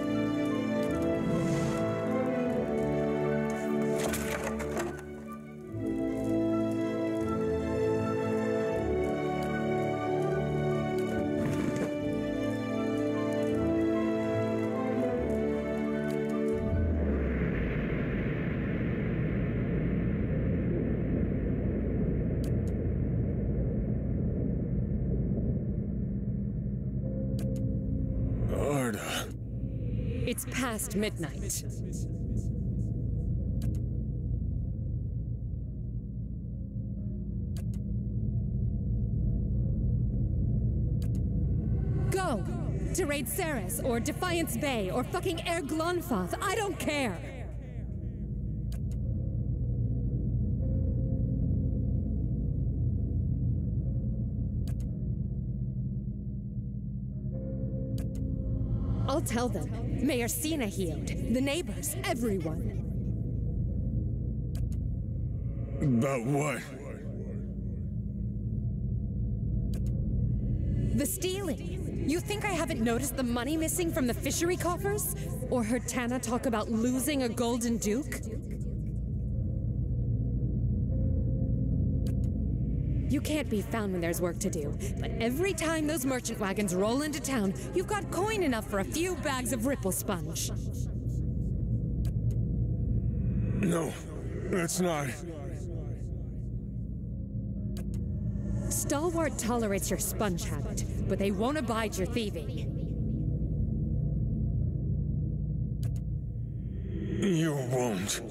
It's past midnight. Go! To raid Ceres, or Defiance Bay, or fucking Air Glonfoth, I don't care! I'll tell them. Mayor Sina healed. The neighbors, everyone. About what? The stealing. You think I haven't noticed the money missing from the fishery coffers? Or heard Tana talk about losing a golden duke? You can't be found when there's work to do, but every time those merchant wagons roll into town, you've got coin enough for a few bags of ripple sponge. No, that's not. Stalwart tolerates your sponge habit, but they won't abide your thieving. You won't.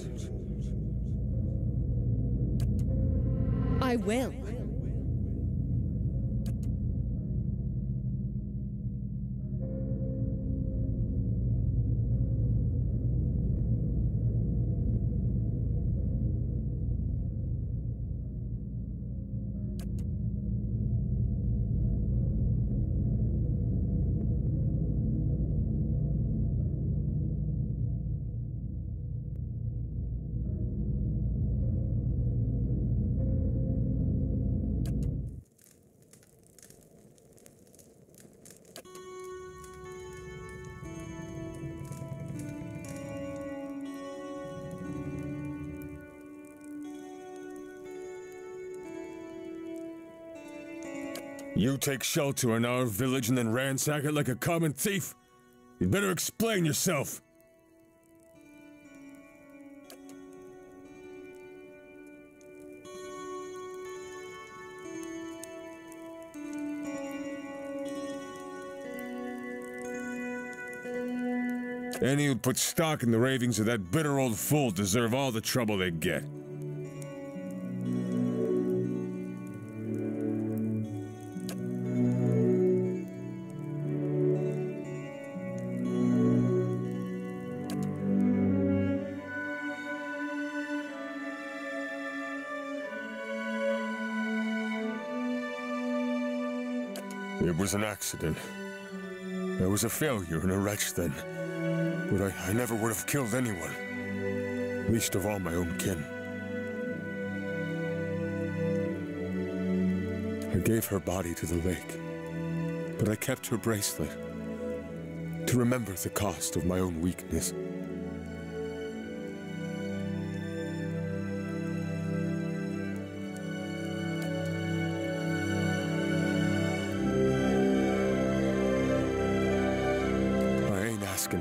I will. You take shelter in our village and then ransack it like a common thief? You'd better explain yourself. Any who put stock in the ravings of that bitter old fool deserve all the trouble they get. It was an accident. I was a failure and a wretch then. But I never would have killed anyone. Least of all my own kin. I gave her body to the lake. But I kept her bracelet. To remember the cost of my own weakness.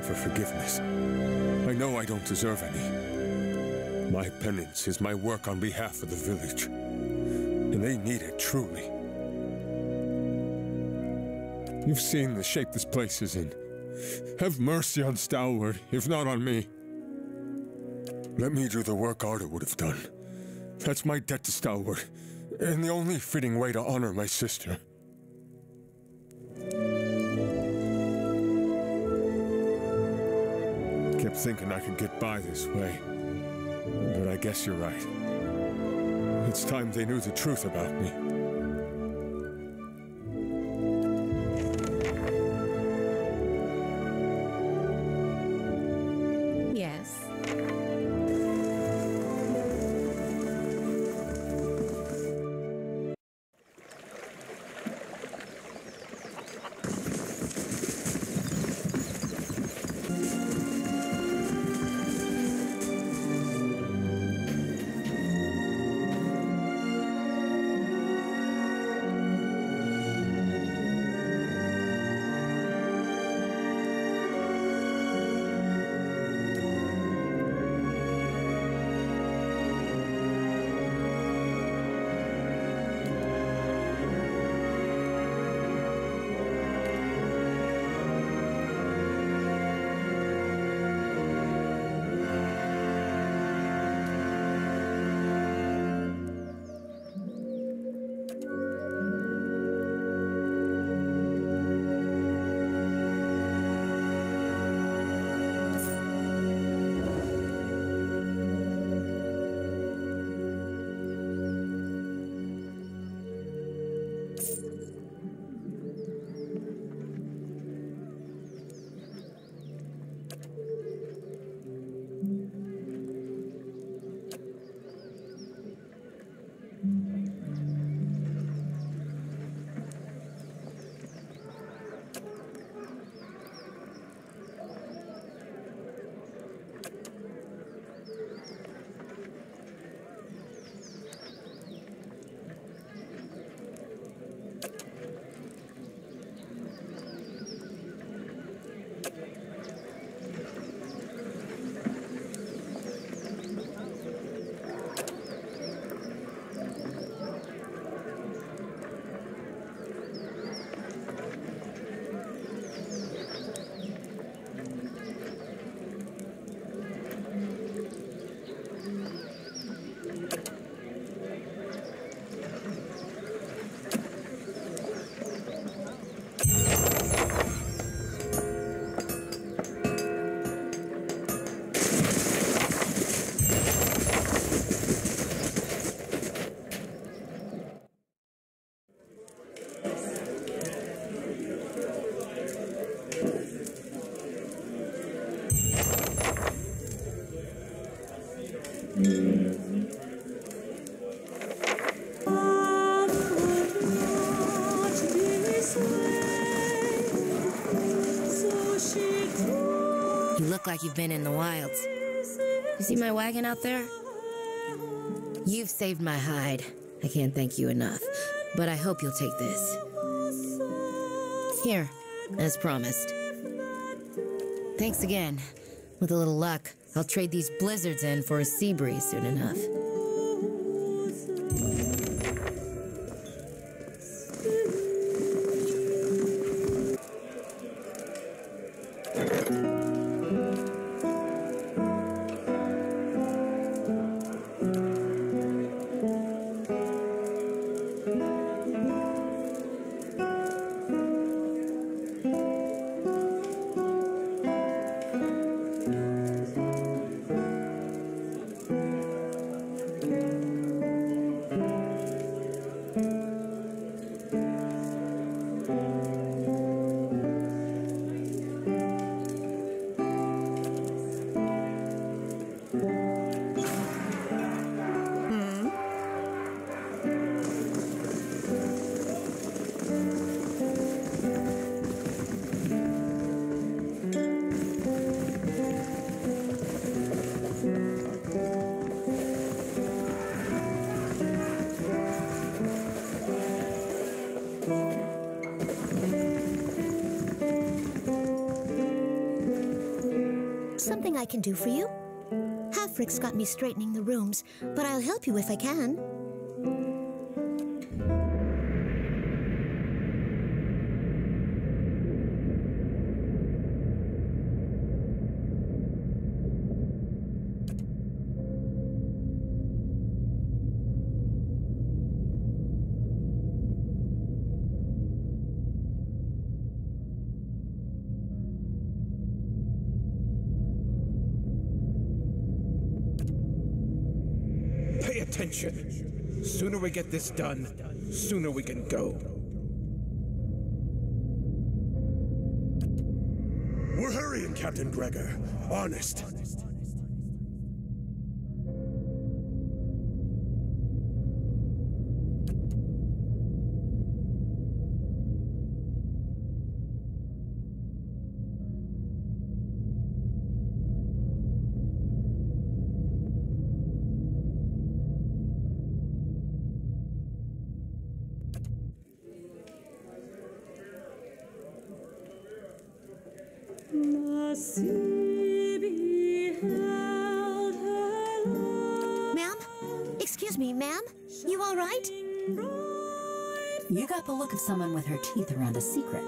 For forgiveness. I know I don't deserve any. My penance is my work on behalf of the village. And they need it truly. You've seen the shape this place is in. Have mercy on Stalwart, if not on me. Let me do the work Arda would have done. That's my debt to Stalwart, and the only fitting way to honor my sister. Kept thinking I could get by this way. But I guess you're right. It's time they knew the truth about me. Yes. You look like you've been in the wilds. You see my wagon out there? You've saved my hide. I can't thank you enough, but I hope you'll take this. Here, as promised. Thanks again. With a little luck, I'll trade these blizzards in for a sea breeze soon enough. I can do for you? Halfrick's got me straightening the rooms, but I'll help you if I can. Attention. Sooner we get this done, sooner we can go. We're hurrying, Captain Gregor. Honest. Ma'am? Excuse me, ma'am? You all right? You got the look of someone with her teeth around a secret.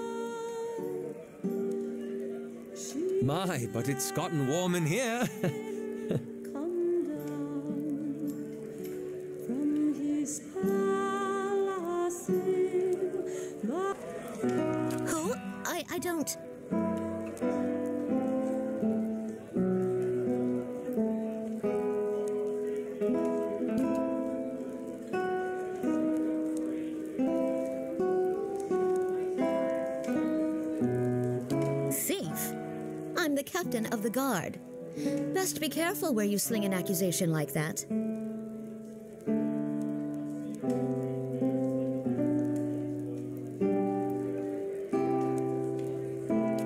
My, but it's gotten warm in here. Who? I don't... I'm the captain of the guard. Best be careful where you sling an accusation like that.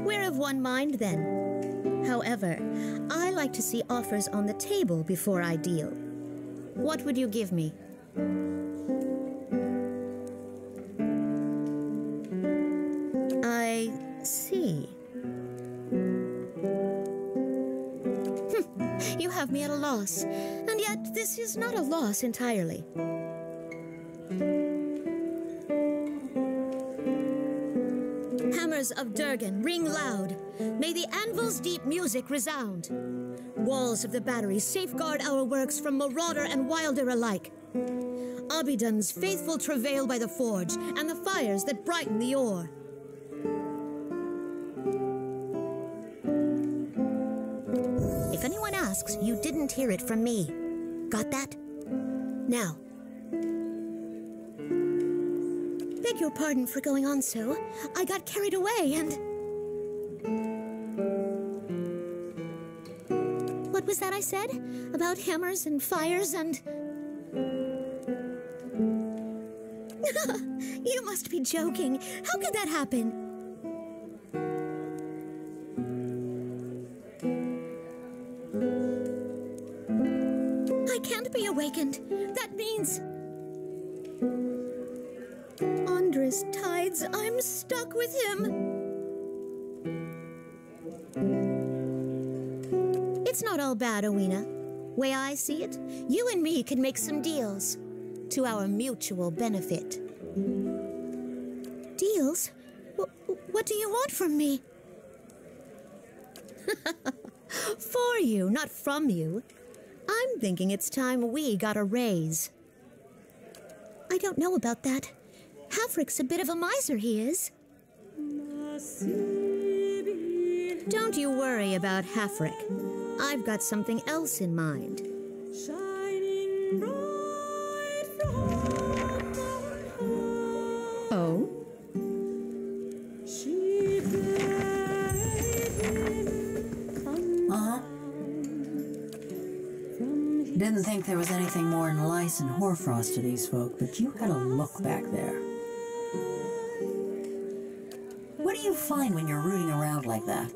We're of one mind, then. However, I like to see offers on the table before I deal. What would you give me? I see. You have me at a loss, and yet this is not a loss entirely. Hammers of Durgan, ring loud. May the anvil's deep music resound. Walls of the battery safeguard our works from marauder and wilder alike. Abidon's faithful travail by the forge, and the fires that brighten the ore. If anyone asks, you didn't hear it from me. Got that? Now. Beg your pardon for going on so. I got carried away and... What was that I said? About hammers and fires and... You must be joking. How could that happen? I can't be awakened. That means... Andres tides, I'm stuck with him. It's not all bad, Owena. Way I see it, you and me can make some deals. To our mutual benefit. Deals? What do you want from me? For you, not from you. I'm thinking it's time we got a raise. I don't know about that. Halfrick's a bit of a miser, he is. Don't you worry about Halfrick. I've got something else in mind. Oh? Didn't think there was anything more than lice and hoarfrost to these folk, but you had a look back there. What do you find when you're rooting around like that?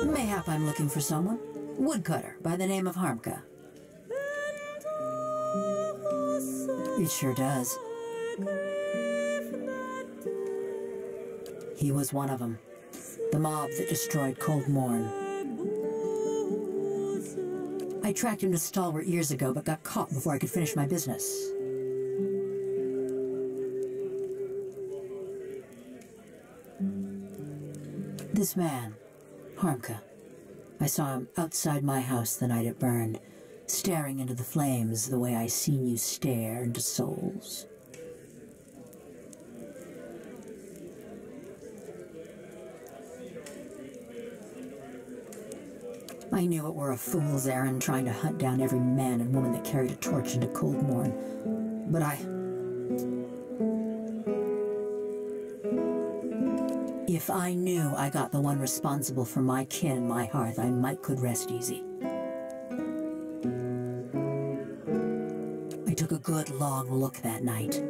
Mayhap I'm looking for someone. Woodcutter by the name of Harmka. It sure does. He was one of them. The mob that destroyed Cold Morn. I tracked him to Stalwart years ago, but got caught before I could finish my business. This man, Harmka, I saw him outside my house the night it burned, staring into the flames the way I seen you stare into souls. I knew it were a fool's errand trying to hunt down every man and woman that carried a torch into Cold Morn, but if I knew I got the one responsible for my kin and my hearth, I might could rest easy. I took a good long look that night.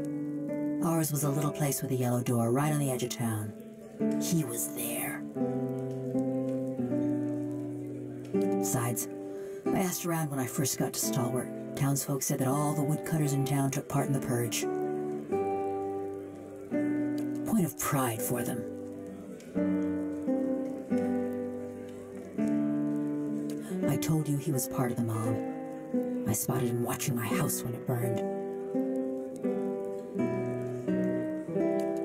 Ours was a little place with a yellow door right on the edge of town. He was there. Besides, I asked around when I first got to Stalwart. Townsfolk said that all the woodcutters in town took part in the purge. Point of pride for them. I told you he was part of the mob. I spotted him watching my house when it burned.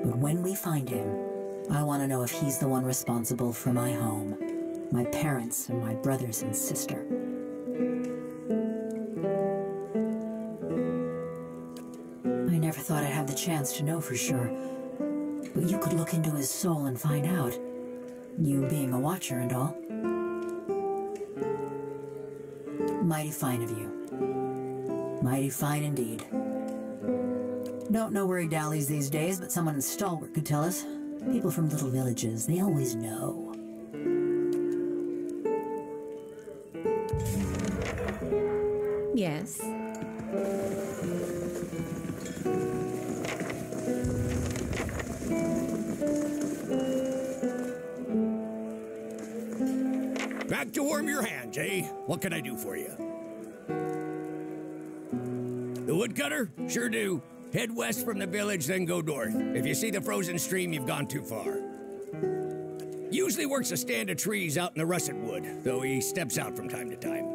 But when we find him, I want to know if he's the one responsible for my home, my parents, and my brothers and sister. I never thought I'd have the chance to know for sure, but you could look into his soul and find out, you being a watcher and all. Mighty fine of you. Mighty fine indeed. Don't know where he dallies these days, but someone in Stalwart could tell us. People from little villages, they always know. Yes. Back to warm your hands, eh? What can I do for you? The woodcutter? Sure do. Head west from the village, then go north. If you see the frozen stream, you've gone too far. Usually works a stand of trees out in the russet wood, though he steps out from time to time.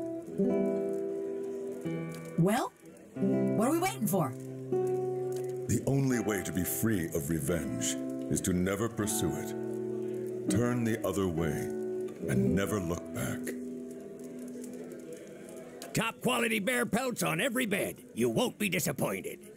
Well, what are we waiting for? The only way to be free of revenge is to never pursue it. Turn the other way and never look back. Top quality bear pelts on every bed. You won't be disappointed.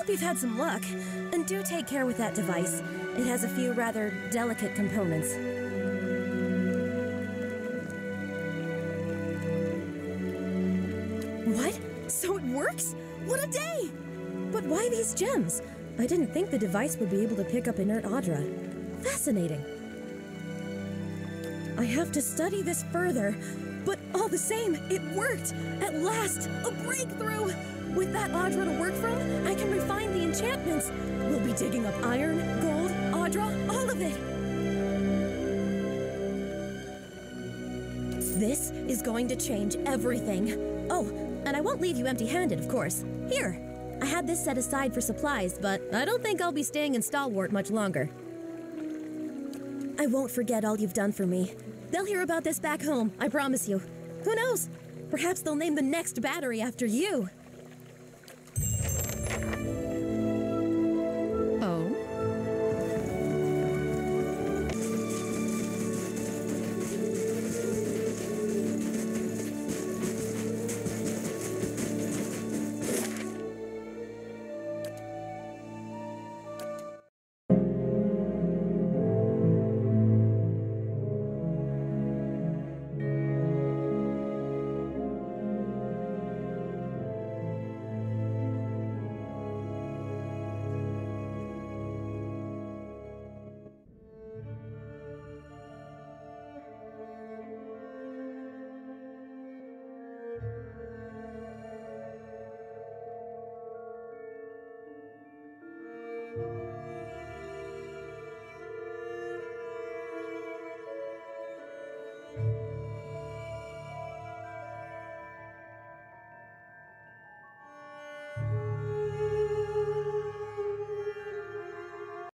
You've had some luck, and do take care with that device. It has a few rather delicate components. What? So it works? What a day! But why these gems? I didn't think the device would be able to pick up inert Audra. Fascinating. I have to study this further, but all the same, it worked! At last, a breakthrough! With that Audra to work from, I can refine the enchantments. We'll be digging up iron, gold, Audra, all of it. This is going to change everything. Oh, and I won't leave you empty-handed, of course. Here, I had this set aside for supplies, but I don't think I'll be staying in Stalwart much longer. I won't forget all you've done for me. They'll hear about this back home, I promise you. Who knows? Perhaps they'll name the next battery after you. Oh?